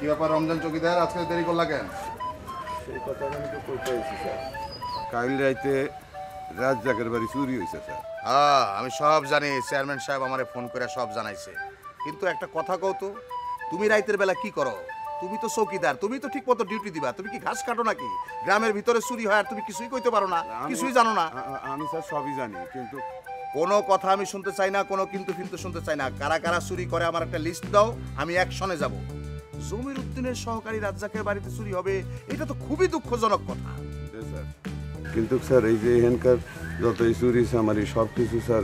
ব্যাপার রমজান চৌকিদার, আজকে দেরি করলা কেন? সেই কথা আমি তো কইতে আইছি স্যার। কাল রাইতে রাজ্জাকের বাড়ি চুরি হয়েছে স্যার। হ্যাঁ, আমি সব জানি। চেয়ারম্যান সাহেব আমারে ফোন করে সব জানাইছে। কিন্তু একটা কথা কও তো, তুমি রাইতের বেলা কি করো? তুমি তো চৌকিদার, তুমি তো ঠিক মতো ডিউটি দিবা। তুমি কি ঘাস কাটো নাকি? গ্রামের ভিতরে চুরি হয় আর তুমি কিছুই কইতে পারো না, কিছুই জানো না। আমি স্যার সবই জানি, কিন্তু কোনো কথা আমি শুনতে চাই না, কোনো কিন্তু শুনতে চাই না। কারা কারা চুরি করে আমার একটা লিস্ট দাও, আমি অ্যাকশনে যাব। জমির উদ্দিনের সহকারী রাজ্জাকের বাড়িতে চুরি হবে, এটা তো খুবই দুঃখজনক কথা। স্যার, কিন্তু স্যার এই যে এখানকার যতই চুরি চামারি সব কিছু স্যার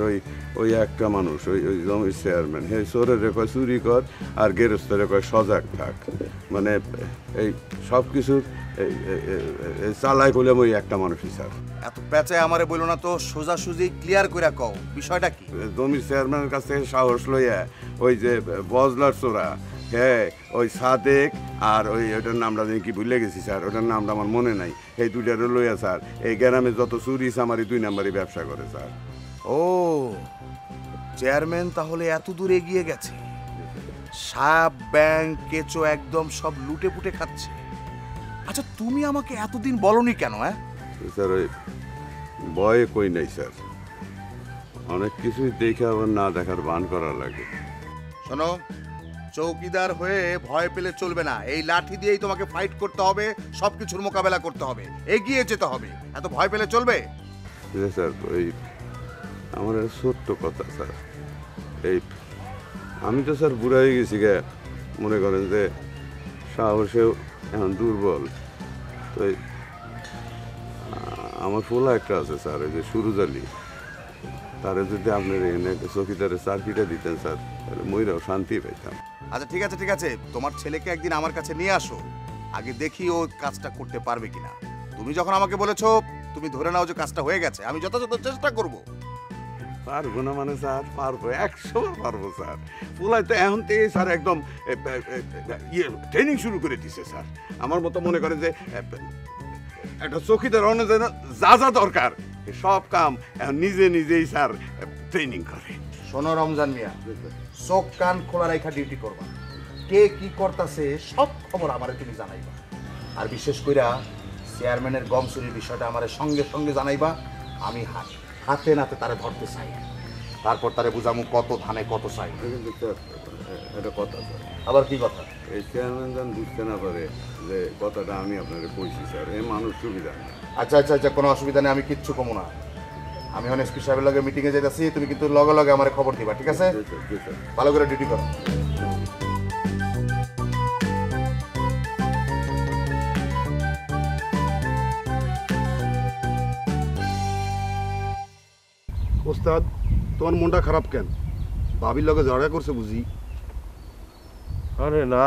ওই একটা মানুষ, ওই জমির চেয়ারম্যান, হে চোরের কয় চুরি কর আর গেরস্তের কয় সজাগ থাক। মানে এই সব কিছুর চালাই করলাম ওই একটা মানুষই স্যার। এত পেঁচায় আমারে বললো না তো, সোজাসুজি ক্লিয়ার করে কও বিষয়টা কি। জমির চেয়ারম্যানের কাছ থেকে সাহস লইয়া ওই যে বজলার চোরা, হ্যাঁ ওই সাদেক আর ওইটার নামটা কি ভুলে গেছি স্যার, ওটার নামটা আমার মনে নাই। এই দুইটারে লইয়া স্যার এই গ্রামে যত চুরি চামারি 2 নাম্বারই ব্যবসা করে স্যার। ও, চেয়ারম্যান তাহলে এত দূর এগিয়ে গেছে, সাপ ব্যাংক কেঁচো একদম সব লুটে পুটে খাচ্ছে। আচ্ছা, তুমি আমাকে এতদিন বলনি কেন? স্যার ওই ভয়ে কই নাই স্যার, অনেক কিছুই দেখে আবার না দেখার ভান করা লাগে। শোনো, চৌকিদার হয়ে ভয় পেলে চলবে না। এই লাঠি দিয়েই তোমাকে ফাইট করতে হবে, সবকিছুর মোকাবেলা করতে হবে, এগিয়ে যেতে হবে। এত ভয় পেলে চলবে? স্যার ওই আমার একটা ছোট্ট কথা স্যার, এই আমি তো স্যার বুড়া হয়ে গেছি গে, মনে করেন যে সাহসেও এখন দুর্বল। তো আমার ফোলা একটা আছে স্যার, ওই যে সুরুজ আলী, তারে যদি আপনার এনে চৌকিদারের চাকরিটা দিতেন স্যার, তাহলে মইরাও শান্তি পাইতাম। আচ্ছা ঠিক আছে, ঠিক আছে, তোমার ছেলেকে একদিন আমার কাছে নিয়ে আসো, আগে দেখি ও কাজটা করতে পারবে কিনা। তুমি যখন আমাকে বলেছো, তুমি ধরে নাও যে কাজটা হয়ে গেছে, আমি যথাযথ চেষ্টা করব। পারবো না মানে স্যার, পারবো, 100 পারবো স্যার। ফুলাই তো এখন থেকে স্যার একদম ট্রেনিং শুরু করে দিছে স্যার। আমার মতো মনে করেন যে একটা চৌকিদার যেন যা যা দরকার সব কাম এখন নিজে নিজেই স্যার ট্রেনিং করে। শোনো রমজান মিয়া, চোখ কান খোলা রেখা ডিউটি করবা। কে কি করতেছে সব খবর আমারে তুমি জানাইবা। আর বিশেষ কইরা চেয়ারম্যানের গম চুরির বিষয়টা আমারে সঙ্গে সঙ্গে জানাইবা। আমি হাতে নাতে তারে ধরতে চাই, তারপর তারে বুঝামু কত ধানে কত চাই। কিন্তু স্যার একটা কথা স্যার, আবার কি কথা? এই চেয়ারম্যান যান বুঝতে না পারে যে কথাটা আমি আপনাকে কইছি স্যার, এই মানুষ সুবিধা না। আচ্ছা আচ্ছা আচ্ছা, কোনো অসুবিধা নেই, আমি কিচ্ছু কমু না। আমি এখন এসপি সাহেবের লগে মিটিংয়ে যাইতাছি, তুমি কিন্তু লগে লগে আমার খবর দিবা, ঠিক আছে? ভালো করে ডিউটি করো। ওস্তাদ, তোমার মনটা খারাপ কেন? ভাবির লগে ঝগড়া করছে বুঝি? আরে না,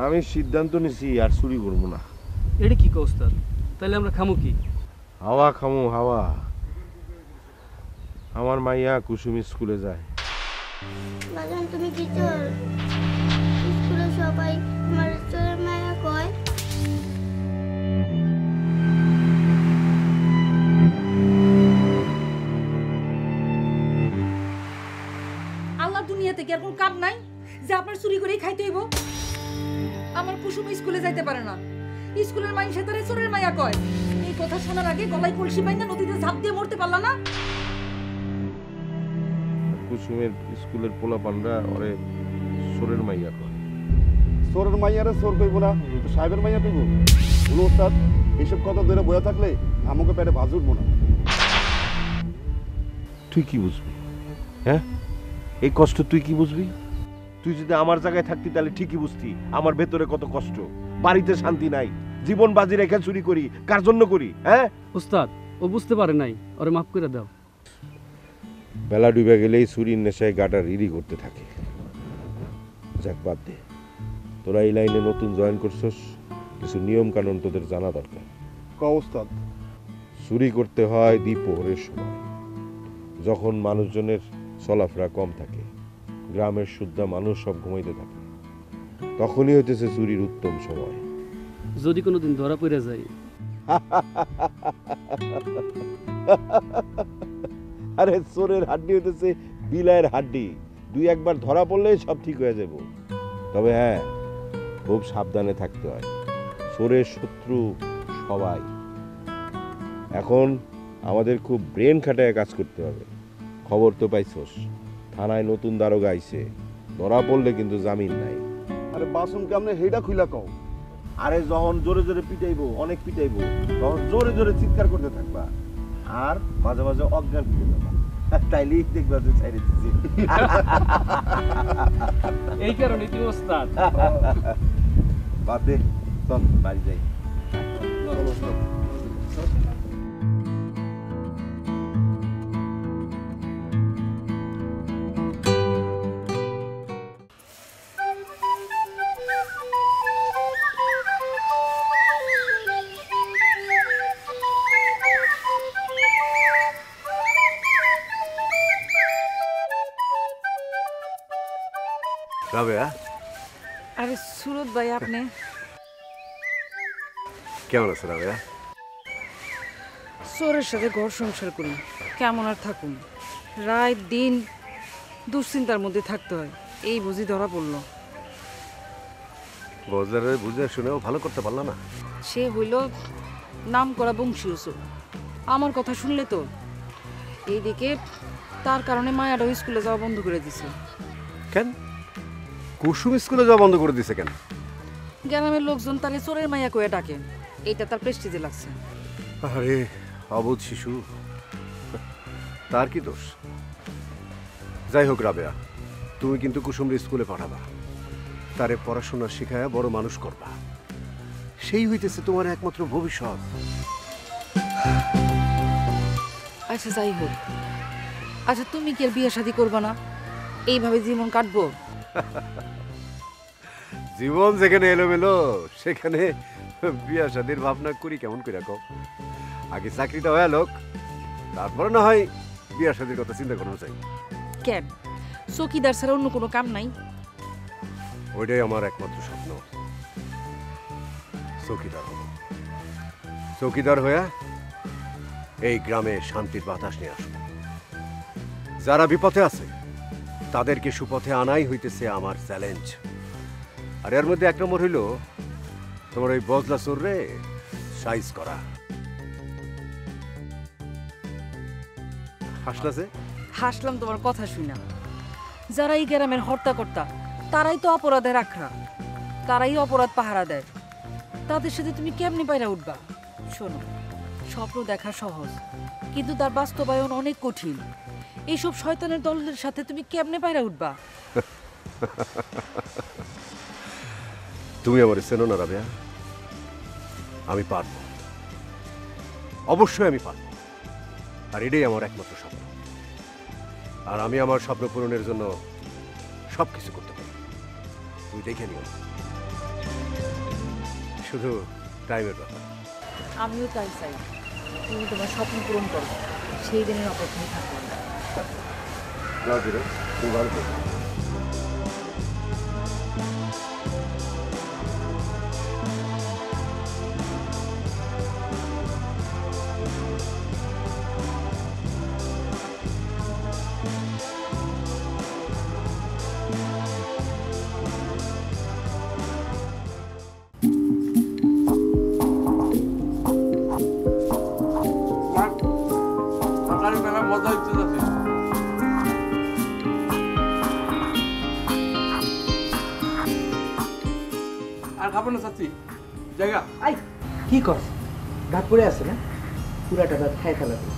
আমি সিদ্ধান্ত নিছি আর চুরি করবো না। এটা কি কস্তাদ? তাহলে আমরা খামু কি? হাওয়া খামু হাওয়া। আমার মাইয়া কুসুম স্কুলে যায়। বাজান তুমি কি চোর? স্কুলে সবাই তোমার চোরের মায়া কয়। আল্লাহ দুনিয়াতে কি আর কোনো কাম নাই যে আপনার চুরি করেই খাইতে হইব? আমার কুসুম স্কুলে যাইতে পারে না, স্কুলের মাইনসে তারে চোরের মায়া কয়। এই কথা শোনার আগে গলায় কলসি বাইন্দা নদীতে ঝাঁপ দিয়ে মরতে পারলা না? কুসুমের স্কুলের পোলাপানরা ওরে সোরের মাইয়া কয়। চোরের মাইয়ারে চোর কইব না, তো সাহেবের মাইয়া কইব? বলো ওস্তাদ, এইসব কথা ধরে বয়া থাকলে আমাকে পেটে ভাজ উঠবো না। তুই কি বুঝবি? হ্যাঁ, এই কষ্ট তুই কি বুঝবি? তুই যদি আমার জায়গায় থাকতি তাহলে ঠিকই বুঝতি আমার ভেতরে কত কষ্ট। বাড়িতে শান্তি নাই, জীবন বাজি রেখে চুরি করি, কার জন্য করি? হ্যাঁ ওস্তাদ, ও বুঝতে পারে নাই, ওরে মাফ করে দাও। বেলা ডুবে গেলেই চুরির নেশায় গাটা রিরি করতে থাকে। যাক বাদ দে, তোরা এই লাইনে নতুন জয়েন করছস, কিছু নিয়ম কানুন তোদের জানা দরকার। ক ওস্তাদ? চুরি করতে হয় দ্বিপ্রহরের সময়, যখন মানুষজনের চলাফেরা কম থাকে, গ্রামের শুদ্ধা মানুষ সব ঘুমাইতে থাকে, তখনই হইতেছে চুরির উত্তম সময়। যদি কোনোদিন ধরা পড়ে যায়? আরে চোরের হাড্ডি হইতেছে বিলাইয়ের হাড্ডি, 2-1 বার ধরা পড়লেই সব ঠিক হয়ে যাব। তবে হ্যাঁ, খুব সাবধানে থাকতে হয়। চোরের শত্রু সবাই। এখন আমাদের খুব ব্রেন খাটায় কাজ করতে হবে। খবর তো পাইছস, থানায় নতুন দারোগা আইছে, ধরা পড়লে কিন্তু জামিন নাই। আরে বাসনকে আপনি হেডা খুইলা কও। আরে যখন জোরে জোরে পিটাইবো, অনেক পিটাইবো, তখন জোরে জোরে চিৎকার করতে থাকবা আর মাঝে মাঝে অজ্ঞান হয়ে যাবা। তাইলেই দেখবা যে ছাইরে দিছি। এই কারণে তুই ওস্তাদ। বাদ দে, চল বাড়ি যাই। চলো, চল। রাবেয়া, আরে সুরত ভাই, আপনি কেমন আছে রাবেয়া? চোরের সাথে ঘর সংসার করি, কেমন আর থাকুন। রাত দিন দুশ্চিন্তার মধ্যে থাকতে হয়, এই বুঝি ধরা পড়লো। বজলারে বুঝে শুনেও ভালো করতে পারলা না? সে হইল নাম করা বংশীয় চোর। আমার কথা শুনলে তো এইদিকে তার কারণে মায়াটাও স্কুলে যাওয়া বন্ধ করে দিছে। কেন কুসুম স্কুলে যাওয়া বন্ধ করে দিছে কেন? গ্রামের লোকজন তাহলে চোরের মায়া কয়ে ডাকে, এইটা তার প্রেস্টিজে লাগছে। আরে অবুধ শিশু, তার কি দোষ? যাই হোক রাবেয়া, তুমি কিন্তু কুসুমের স্কুলে পাঠাবা, তারে পড়াশোনা শিখায়া বড় মানুষ করবা। সেই হইতেছে তোমার একমাত্র ভবিষ্যৎ। আচ্ছা যাই হোক, আচ্ছা তুমি কি আর বিয়ে শাদী করবা না? এইভাবে জীবন কাটবো? জীবন যেখানে এলোমেলো সেখানে বিয়া শাদীর ভাবনা করি কেমন করে কম? আগে চাকরিটা হয়ে লোক, তারপরে না হয় বিয়া শাদীর কথা চিন্তা করানো চাই। কেন, চৌকিদার ছাড়া অন্য কোনো কাম নাই? ওইটাই আমার একমাত্র স্বপ্ন, চৌকিদার হব। চৌকিদার হয়ে এই গ্রামে শান্তির বাতাস নিয়ে আসব। যারা বিপথে আছে তাদেরকে সুপথে আনাই হইতেছে আমার চ্যালেঞ্জ। আর এর মধ্যে এক নম্বর হইল তোমার ওই বজলা চোররে সাইজ করা। হাসলাছে? হাসলাম তোমার কথা শুনা। যারা এই গ্রামের হর্তাকর্তা তারাই তো অপরাধের আখড়া, তারাই অপরাধ পাহারা দেয়। তাদের সাথে তুমি কেমনি পায়রা উঠবা? শোনো, স্বপ্ন দেখা সহজ, কিন্তু তার বাস্তবায়ন অনেক কঠিন। এইসব শয়তানের দলের সাথে তুমি কেমনে পায়রা উঠবা? তুমি আমার চেনো না রাবেয়া, আমি পারবো, অবশ্যই আমি পারবো। আর এটাই আমার একমাত্র স্বপ্ন। আর আমি আমার স্বপ্ন পূরণের জন্য সবকিছু করতে পারি। তুমি দেখে নিও, শুধু টাইমের ব্যাপার। আমিও তাই চাই, তুমি তোমার স্বপ্ন পূরণ করো, সেই দিনের অপেক্ষায় থাকো। যাও ধীরে, তুমি ভালো থাকো। মজা হচ্ছে যাচ্ছে। আর খাবো না চাচ্ছি জায়গা। আই কি কর ভাত পড়ে আছে না, পুরাটা ভাত খাই ফেলাবো,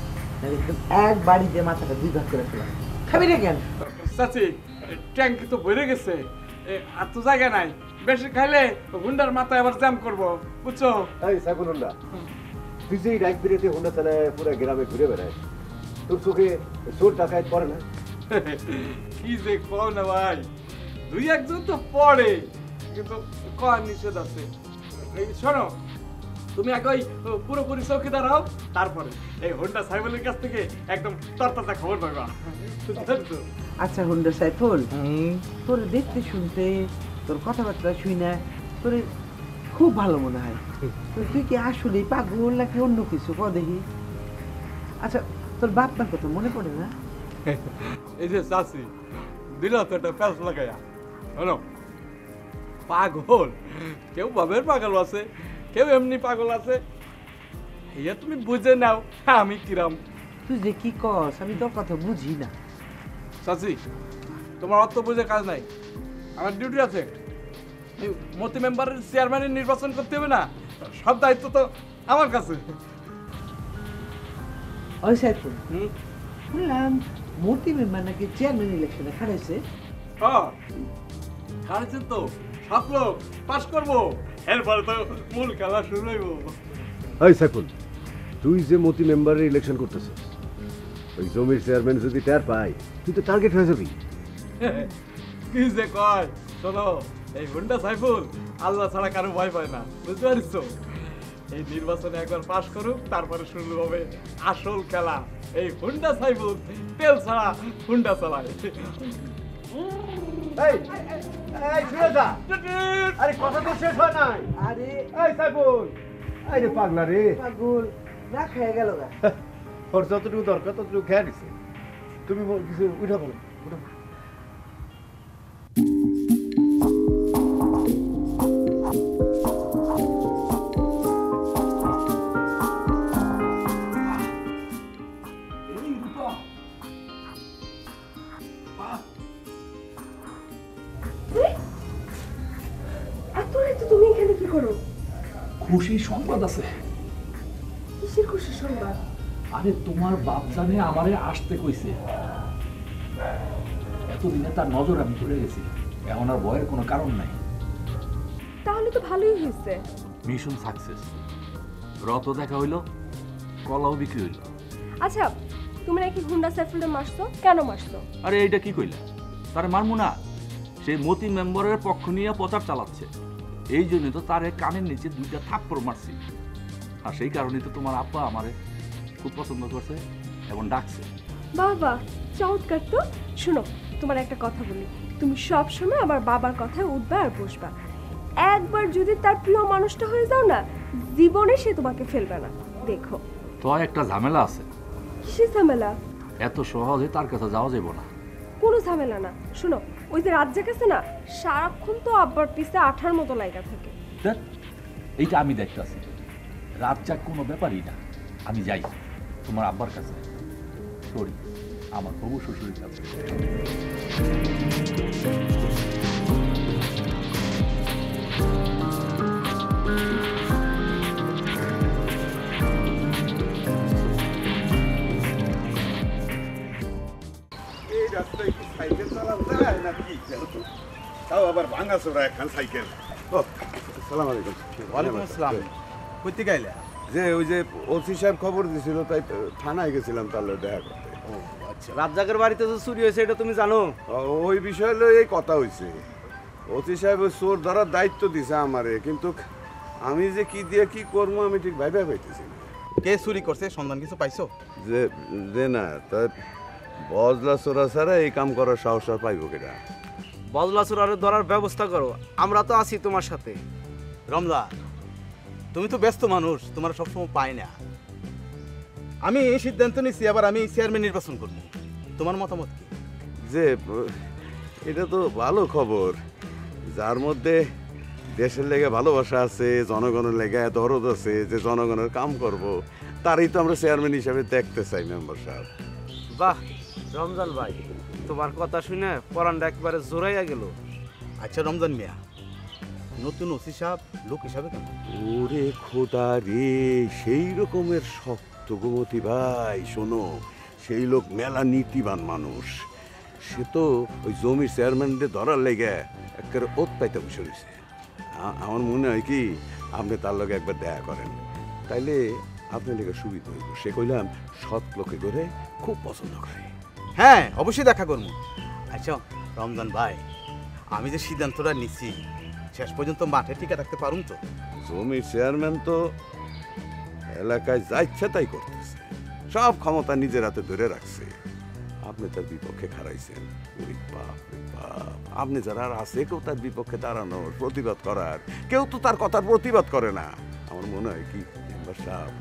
এক বাড়ি দিয়ে মাথাটা দুই ভাগ করে ফেলাম। খাবি না কেন? চাচ্ছি ট্যাঙ্কি তো ভরে গেছে, আর তো জায়গা নাই, বেশি খাইলে হুন্ডার মাথায় আবার জ্যাম করবো, বুঝছো? এই সাইফুল্লাহ, তুই যে রাইট বিরেতে হুন্ডা চালায় পুরো গ্রামে ঘুরে বেড়ায়, তোর চোখে চোর ডাকাত পড়ে না? কি যে কও না ভাই, দুই একজন তো পড়ে, কিন্তু কয়া নিষেধ আছে। এই শোনো, তুমি আগে ওই পুরোপুরি চৌকিদার হও, তারপরে এই হোন্ডা সাইকেলের কাছ থেকে একদম তরতাজা খবর পাবা। আচ্ছা হুন্ডা সাইফুল, তোর দেখতে শুনতে, তোর কথাবার্তা শুই না, তোর খুব ভালো মনে হয়। তুই কি আসলেই পাগল নাকি অন্য কিছু ক দেখি? আচ্ছা তোর বাপ মার কথা মনে পড়ে না? এই যে চাষি দিল তো একটা প্যাস লাগাইয়া, শোনো পাগল, কেউ ভাবের পাগল আছে, কেউ এমনি পাগল আছে। ইয়া তুমি বুঝে নাও আমি কিরাম। তুই যে কি কস আমি তোর কথা বুঝি না। চাচি, তোমার অত বুঝে কাজ নাই, আমার ডিউটি আছে। মতি মেম্বারের চেয়ারম্যানের নির্বাচন করতে হবে না, সব দায়িত্ব তো আমার কাছে। ওই সাইফুল, শুনলাম মূর্তি মেম্বার নাকি চেয়ারম্যান ইলেকশনে খারাইছে। হ্যাঁ খারাইছেন তো, সব লোক পাস করবো, এরপরে তো মূল খেলা শুরু হইব। এই সাইফুল, তুই যে মতি মেম্বারের ইলেকশন করতেছিস, ওই জমির চেয়ারম্যান যদি টের পায় তুই তো টার্গেট হয়ে যাবি। কি যে কয়, শোনো, এই হুন্ডা সাইফুল আল্লাহ ছাড়া কারো ভয় পায় না, বুঝতে পারিস? এই নির্বাচনে একবার পাস করুক, তারপরে শুরু হবে আসল খেলা। এই হুন্ডা সাইফুল তেল ছাড়া হুন্ডা চালায়। আরে কথা তো শেষ হয় নাই। আরে এই সাইফুল, আরে পাগলা রে, পাগল না খেয়ে গেল গা। ওর যতটুকু দরকার ততটুকু খেয়ে নিছে। তুমি কিছু উঠা বলো, উঠা। তুমি এখানে কি করো? খুশি সংবাদ আছে। কিসের খুশি সংবাদ? আরে তোমার বাপ জানে আমারে আসতে কইছে। এতদিনে তার নজর আমি ধরে গেছি, এখন আর ভয়ের কোনো কারণ নাই। তাহলে তো ভালোই হয়েছে। মিশন সাকসেস, রত দেখা হইলো, কলাও বিক্রি হইলো। আচ্ছা, তুমি নাকি হুন্ডা সাইফুলটা মারছো, কেন মারছো? আরে এইটা কি কইলা? তারে মারমু না, সেই মতি মেম্বারের পক্ষ নিয়ে প্রচার চালাচ্ছে, এই জন্য তো তার কানের নিচে 2টা থাপ্পড় মারছি। আর সেই কারণেই তো তোমার আব্বা আমারে খুব পছন্দ করছে এবং ডাকছে। বাবা চমৎকার তো। শোনো, তোমার একটা কথা বলি, তুমি সব সময় আমার বাবার কথায় উঠবা আর বসবা। একবার যদি তার প্রিয় মানুষটা হয়ে যাও না, জীবনে সে তোমাকে ফেলবে না, দেখো। তো একটা ঝামেলা আছে। কিসের ঝামেলা? এত সহজে তার কাছে যাওয়া যাবে না। কোনো ঝামেলা না। শোনো, ওই যে রাজ্জাক আছে না, সারাক্ষণ তো আব্বার পিছে আঠার মতো লাগা থাকে। দেখ, এইটা আমি দেখতেছি, রাজ্জাক কোনো ব্যাপারই না। আমি যাই তোমার আব্বার কাছে, সরি, আমার প্রভু শ্বশুরের কাছে। এই রাস্তায় কি সাইকেল চালানো যায় নাকি? তাও আবার ভাঙা চোরা একখান সাইকেল। সালাম আলাইকুম। ওয়ালাইকুম আসসালাম। কইতে গাইলা? যে ওই যে ওসি সাহেব খবর দিছিল, তাই থানায় গেছিলাম তার লগে দেখা করতে। ও আচ্ছা, রাজ্জাকের বাড়িতে যে চুরি হয়েছে এটা তুমি জানো? ওই বিষয় লই এই কথা হইছে। ওসি সাহেব ওই চোর ধরার দায়িত্ব দিছে আমারে, কিন্তু আমি যে কি দিয়ে কি করবো আমি ঠিক ভাইবা পাইতেছি না। কে চুরি করছে সন্ধান কিছু পাইছো? যে যে না, তা বজলা চোরা ছাড়া এই কাম করার সাহস আর পাইব কেটা? বজলা চোরারে ধরার ব্যবস্থা করো, আমরা তো আছি তোমার সাথে। রমলা, তুমি তো ব্যস্ত মানুষ, তোমার সবসময় পাই না। আমি এই সিদ্ধান্ত নিচ্ছি, আবার আমি চেয়ারম্যান নির্বাচন করব। তোমার মতামত কি? যে এটা তো ভালো খবর, যার মধ্যে দেশের লেগে ভালোবাসা আছে, জনগণের লেগে দরদ আছে, যে জনগণের কাম করব, তারই তো আমরা চেয়ারম্যান হিসাবে দেখতে চাই মেম্বার সাহেব। বাহ রমজান ভাই, তোমার কথা শুনে পরানটা একবারে জোরাইয়া গেল। আচ্ছা রমজান মিয়া, নতুন ওসি সাহেব লোক হিসাবে কেন? ওরে খোদা রে, সেই রকমের শক্ত গোমতি ভাই, শোনো, সেই লোক মেলা নীতিবান মানুষ। সে তো ওই জমির চেয়ারম্যানদের ধরার লেগে একেবারে ওত পাইতে বসে রয়েছে। আমার মনে হয় কি আপনি তার লগে একবার দেখা করেন, তাইলে আপনার লেগে সুবিধা হইব। সে কইলাম সৎ লোকে করে খুব পছন্দ করে। হ্যাঁ, অবশ্যই দেখা করবো। আচ্ছা রমজান ভাই, আমি যে সিদ্ধান্তটা নিচ্ছি শেষ পর্যন্ত মাঠে টিকে থাকতে পারুন তো? জমির চেয়ারম্যান তো এলাকায় যা ইচ্ছা তাই করতেছে, সব ক্ষমতা নিজের হাতে ধরে রাখছে। আপনি তার বিপক্ষে খারাইছেন, ওরে বাপ রে বাপ। আপনি যারা আর আছে কেউ তার বিপক্ষে দাঁড়ানোর, প্রতিবাদ করার, কেউ তো তার কথার প্রতিবাদ করে না। আমার মনে হয় কি মেম্বার সাহেব,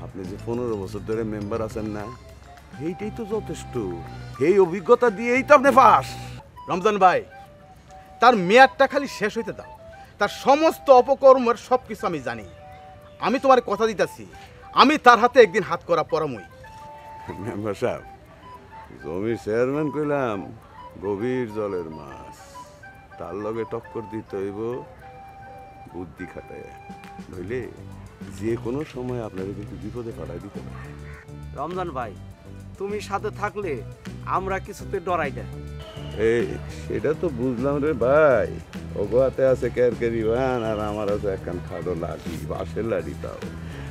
আপনি যে 15 বছর ধরে মেম্বার আছেন না, এইটাই তো যথেষ্ট। এই অভিজ্ঞতা দিয়েই তো আপনি পাস। রমজান ভাই, তার মেয়াদটা খালি শেষ হইতে দাও, তার সমস্ত অপকর্মের সব কিছু আমি জানি। আমি তোমার কথা দিতেছি, আমি তার হাতে একদিন হাত করা পরামই। মেম্বার সাহেব, জমির চেয়ারম্যান কইলাম গভীর জলের মাছ, তার লগে টক্কর দিতে হইব বুদ্ধি খাটায়, নইলে যে কোনো সময় আপনাদের কিন্তু বিপদে পাঠাই দিতে পারে। রমজান ভাই, তুমি সাথে থাকলে আমরা কিছুতে ডরাই না। এই সেটা তো বুঝলাম রে ভাই, ওগোয়াতে আছে কেরকেরি ভান আর আমার আছে একখান খাটো লাঠি, বাঁশের লাঠি। তাও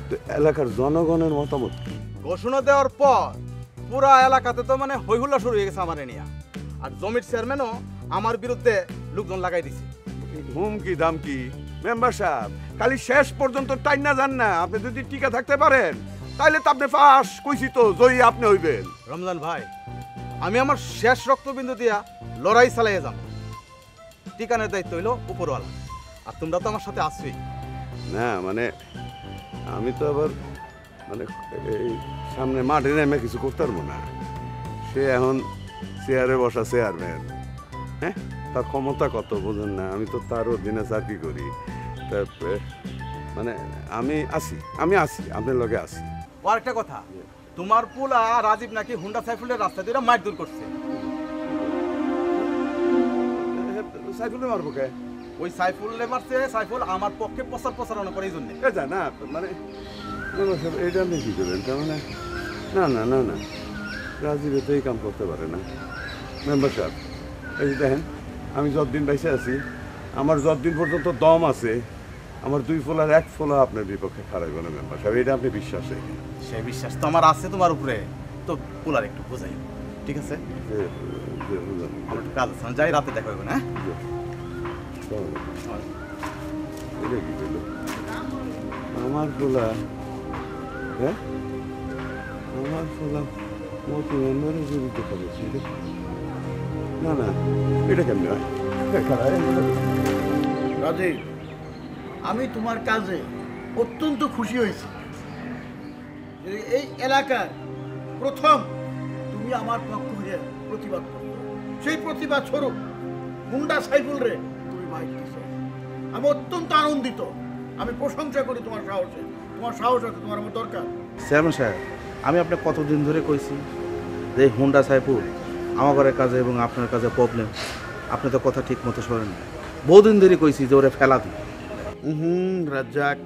তো এলাকার জনগণের মতামত কি? ঘোষণা দেওয়ার পর পুরা এলাকাতে তো মানে হইহুল্লা শুরু হয়ে গেছে আমার নিয়ে, আর জমির চেয়ারম্যানও আমার বিরুদ্ধে লোকজন লাগাই দিছে। হুমকি দামকি মেম্বার সাহেব, খালি শেষ পর্যন্ত টাইম না যান না। আপনি যদি টিকা থাকতে পারেন তাইলে তো আপনি ফাঁস কইছি তো জয়ী আপনি হইবেন। রমজান ভাই, আমি আমার শেষ রক্তবিন্দু দিয়া লড়াই চালাইয়ে যাব। টিকানের দায়িত্ব হইল উপরওয়ালা, আর তোমরা তো আমার সাথে আসছোই। না মানে আমি তো আবার মানে এই সামনে মাঠে নেমে কিছু করতে পারবো না। সে এখন চেয়ারে বসা চেয়ারম্যান, হ্যাঁ, তার ক্ষমতা কত বোঝেন না। আমি তো তার অধীনে চাকরি করি। তারপরে মানে আমি আছি আপনার লগে আছি। আর একটা কথা, তোমার পোলা রাজীব নাকি হুন্ডা সাইফুলের রাস্তা দিয়ে মারধর করছে। সাইফুলে মারবো কে? ওই সাইফুলে মারছে। সাইফুল আমার পক্ষে প্রচারণা করে এই জন্য। না মানে এটা আপনি কি করবেন? তার মানে না না না না, রাজীবে তো এই কাম করতে পারে না। মেম্বার সাহেব, এই যে দেখেন, আমি যতদিন বেঁচে আছি, আমার যতদিন পর্যন্ত দম আছে, আমার 2 ফোলার 1 ফোলা আপনার বিপক্ষে খারাপ না মেম্বার সাহেব, এটা আপনি বিশ্বাস রেখে। সেই বিশ্বাস তো আমার আছে তোমার উপরে, তো পোলার একটু বোঝাই, ঠিক আছে? আমার একটু কাজ আছে, যাই, রাতে দেখা হবে না। এটা কি করলো আমার ফোলা? হ্যাঁ, আমার ফোলা মতো মেম্বারে জড়িত করেছে। না না, এটা কেমন হয়? রাজীব, আমি তোমার কাজে অত্যন্ত খুশি হয়েছি। এই এলাকার প্রথম তুমি আমার পক্ষ হয়ে প্রতিবাদ করো, সেই প্রতিবাদ স্বরূপ হুন্ডা সাইফুল রে তুমি বাইক দিছ। আমি অত্যন্ত আনন্দিত, আমি প্রশংসা করি তোমার সাহসে। তোমার সাহস আছে, তোমার আমার দরকার। চেয়ারম্যান সাহেব, আমি আপনাকে কতদিন ধরে কইছি যে হুন্ডা সাইফুল আমার ঘরের কাজে এবং আপনার কাজে প্রবলেম, আপনি তো কথা ঠিক মতো শোনেন না। বহুদিন ধরে কইছি যে ওরে ফেলা দিই। রাজ্জাক,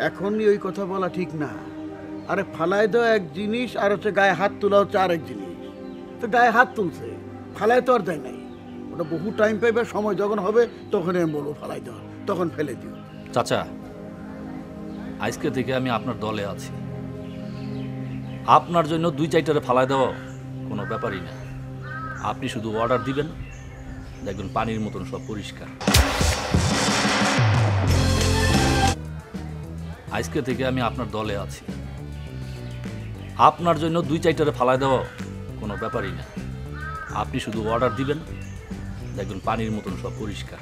এখনই ওই কথা বলা ঠিক না। আরে ফালায় দেওয়া এক জিনিস, আর হচ্ছে গায়ে হাত তোলা হচ্ছে আরেক জিনিস। তো গায়ে হাত তুলছে, ফালায় তো আর দেয় নাই। ওটা বহু টাইম পাইবে, সময় যখন হবে তখনই আমি বলবো ফালাই দেওয়া, তখন ফেলে দিও। চাচা, আজকে থেকে আমি আপনার দলে আছি। আপনার জন্য 2-4টারে ফালায় দেওয়া কোনো ব্যাপারই না। আপনি শুধু অর্ডার দিবেন, দেখবেন পানির মতন সব পরিষ্কার। আজকে থেকে আমি আপনার দলে আছি। আপনার জন্য 2-4টারে ফালায় দেওয়া কোনো ব্যাপারই না। আপনি শুধু অর্ডার দিবেন, দেখবেন পানির মতন সব পরিষ্কার।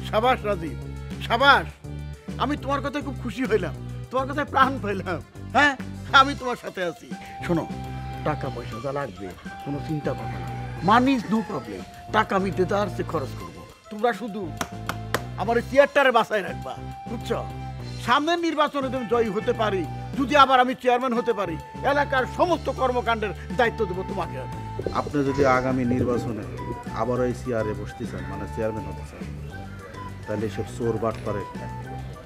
সাবাস রাজীব, সাবাস। আমি তোমার কথায় খুব খুশি হইলাম, তোমার কথায় প্রাণ পাইলাম। হ্যাঁ, আমি তোমার সাথে আছি। শোনো, টাকা পয়সা যা লাগবে কোনো চিন্তা করবে না, মানি ইজ নো প্রবলেম। টাকা আমি দেদার সে খরচ করবো। তোমরা শুধু আমার চেয়ারটারে বাঁচায় রাখবা, বুঝছো? সামনের নির্বাচনে তুমি জয়ী হতে পারি, যদি আবার আমি চেয়ারম্যান হতে পারি, এলাকার সমস্ত কর্মকাণ্ডের দায়িত্ব দেবো তোমাকে। আপনি যদি আগামী নির্বাচনে আবার ওই চেয়ারে বসতে চান, মানে চেয়ারম্যান হতে চান, তাহলে এসব চোর বাট করে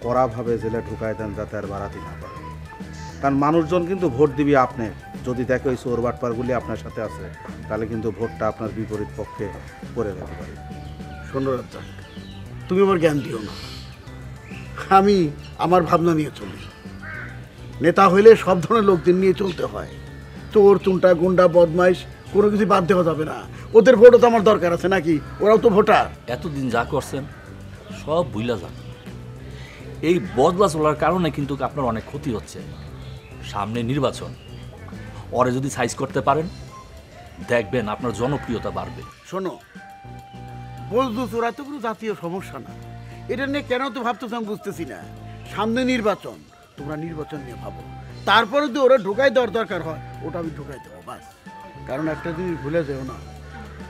কড়াভাবে জেলে ঢুকাই দেন, যাতে আর বাড়াতে না পারে। কারণ মানুষজন কিন্তু ভোট দিবি আপনি, যদি দেখে ওই চোর বাটপারগুলি আপনার সাথে আছে, তাহলে কিন্তু ভোটটা আপনার বিপরীত পক্ষে করে যেতে পারে। শোনো রাজ্জাক, তুমি আমার জ্ঞান দিও না। আমি আমার ভাবনা নিয়ে চলি। নেতা হইলে সব ধরনের লোকদের নিয়ে চলতে হয়। চোর চুনটা গুন্ডা বদমাইশ কোনো কিছু বাদ দেওয়া যাবে না। ওদের ভোটও তো আমার দরকার আছে নাকি? ওরাও তো ভোটার। এতদিন যা করছেন সব ভুলা যান। এই বদলা চলার কারণে কিন্তু আপনার অনেক ক্ষতি হচ্ছে। সামনে নির্বাচন, ওরে যদি সাইজ করতে পারেন, দেখবেন আপনার জনপ্রিয়তা বাড়বে। শোনো, বলদু চোরা তো কোনো জাতীয় সমস্যা না। এটা নিয়ে কেন তো ভাবতেছ আমি বুঝতেছি না। সামনে নির্বাচন, তোমরা নির্বাচন নিয়ে ভাবো। তারপরে যদি ওরা ঢোকাই দেওয়ার দরকার হয়, ওটা আমি ঢোকাই দেবো, বাস। কারণ একটা জিনিস ভুলে যেও না,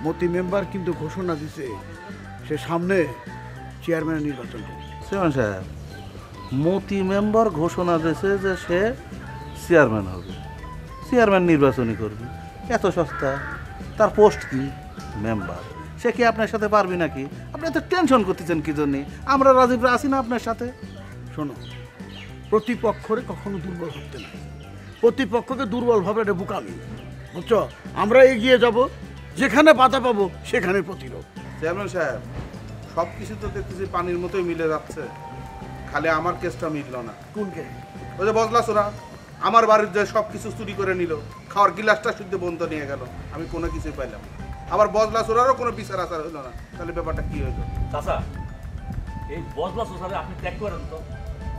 মতি মেম্বার কিন্তু ঘোষণা দিছে সে সামনে চেয়ারম্যানের নির্বাচন করি। চেয়ারম্যান সাহেব, মতি মেম্বার ঘোষণা দিয়েছে যে সে চেয়ারম্যান হবে, চেয়ারম্যান নির্বাচনই করবে। এত সস্তা? তার পোস্ট কি? মেম্বার। সে কি আপনার সাথে পারবি নাকি? আপনি এত টেনশন করতেছেন কি জন্যে? আমরা রাজীবরা আছি না আপনার সাথে। শোনো, প্রতিপক্ষরে কখনো দুর্বল ভাবতে নাই, প্রতিপক্ষকে দুর্বল ভাবে এটা বোকামি, বুঝছো? আমরা এগিয়ে যাব, যেখানে বাধা পাবো সেখানে প্রতিরোধ। চেয়ারম্যান সাহেব, সব কিছু তো দেখতেছি পানির মতোই মিলে যাচ্ছে, খালি আমার কেসটা মিলল না। কোন কে? ওই যে বজলা চোরা আমার বাড়ির যে সব কিছু চুরি করে নিল, খাওয়ার গিলাসটা শুদ্ধ বন্ধ নিয়ে গেল, আমি কোনো কিছুই পাইলাম। আবার বজলা চোরারও কোনো বিচার আচার হইল না, তাহলে ব্যাপারটা কি হইল? চাচা, এই বজলা চোরারে আপনি ত্যাগ করেন তো,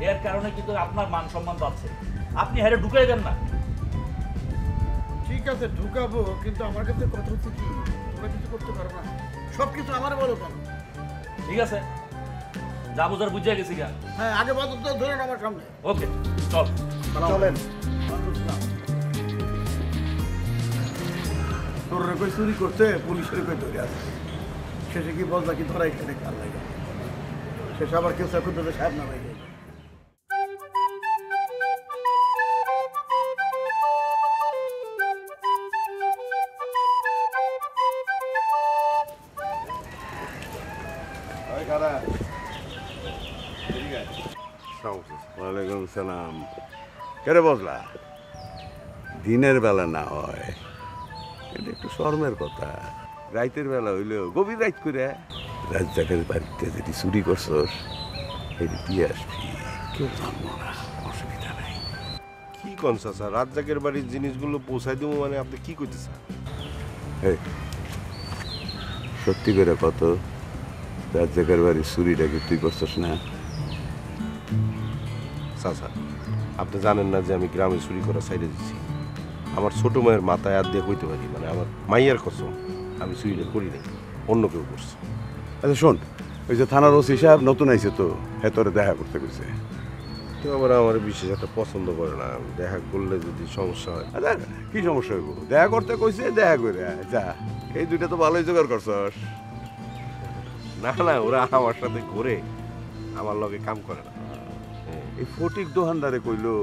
এর কারণে কিন্তু আপনার মান সম্মান পাচ্ছে। আপনি হেরে ঢুকাই দেন না। ঠিক আছে ঢুকাবো, কিন্তু আমার কাছে কথা হচ্ছে কি, তোমরা কিছু করতে পারো না, সব কিছু আমার বলো কেন? ঠিক আছে, যা বোঝার বুঝে গেছি গা। হ্যাঁ, আগে বাদ ধরেন আমার সামনে। ওকে, চল চলেন। তোরা কই চুরি করতে, পুলিশের কই ধরে আসছে, শেষে কি বলতা কি ধরাই খেলে কাল লাগে, শেষে আবার কেউ চাকরি পেলে সাহেব না লাগে। ওয়ালাইকুম সালাম। কেরে বজলা, দিনের বেলা না হয় এটা একটু শর্মের কথা, রাইতের বেলা হইলেও গভীর রাইত করে রাজ্জাকের বাড়িতে যদি চুরি করছস এটি দিয়ে আসবি, কেউ জানবো না, অসুবিধা নাই। কি কোন চাচা, রাজ্জাকের বাড়ির জিনিসগুলো পৌঁছাই দেবো মানে আপনি কি করতেছেন? এই, সত্যি করে কত রাজ্জাকের বাড়ির চুরিটা কি তুই করছস না? চাচা, আপনি জানেন না যে আমি গ্রামে চুরি করা সাইডে দিচ্ছি? আমার ছোট মায়ের মাথায় হাত দিয়ে কইতে পারি, মানে আমার মাইয়ার কসম আমি চুরিটা করি নাই, অন্য কেউ করছে। আচ্ছা শোন, ওই যে থানার ওসি সাহেব নতুন আইছে তো, হ্যাঁ তোরে দেখা করতে গেছে। তো আবার আমার বিশেষ একটা পছন্দ করে না, দেখা করলে যদি সমস্যা হয়। আচ্ছা কি সমস্যা হইব? দেখা করতে কইছে, দেখা করে যা। এই দুইটা তো ভালোই জোগাড় করছস। না না, ওরা আমার সাথে ঘুরে, আমার লগে কাম করে না। এই ফটিক দোকানদারে কইলো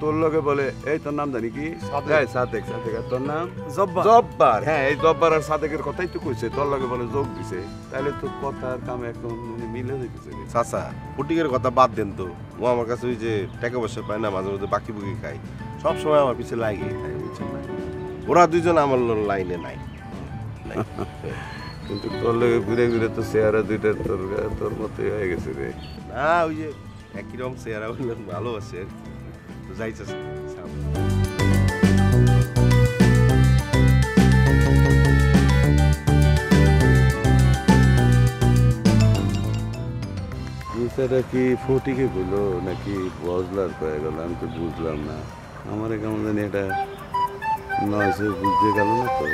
তোর লগে বলে, এই তোর নাম জানি কি? সাদেক। সাদেক, আর তোর নাম জব্বার। জব্বার, হ্যাঁ এই জব্বার আর সাদেকের কথাই তো কইছে, তোর লগে বলে যোগ দিছে। তাহলে তো কথার কাম একদম মিলে যাইতেছে। চাচা, ফটিকের কথা বাদ দেন তো, ও আমার কাছে ওই যে টাকা পয়সা পায় না, মাঝে মাঝে বাকি বুকি খাই, সব সময় আমার পিছিয়ে লাগিয়ে খায়, বুঝছেন না? ওরা দুইজন আমার লাইনে নাই। কিন্তু তোর লগে ঘুরে ঘুরে তো চেহারা দুইটা তোর মতোই হয়ে গেছে রে। না, ওই যে একই রকম চেহারা হইলে ভালোবাসে আর কি, তো যাইছে। বিচারটা কি ফটিকে বললো নাকি বজলার কয়ে গেল, আমি তো বুঝলাম না। আমার কেমন জানি এটা নয় বুঝতে গেল না তো।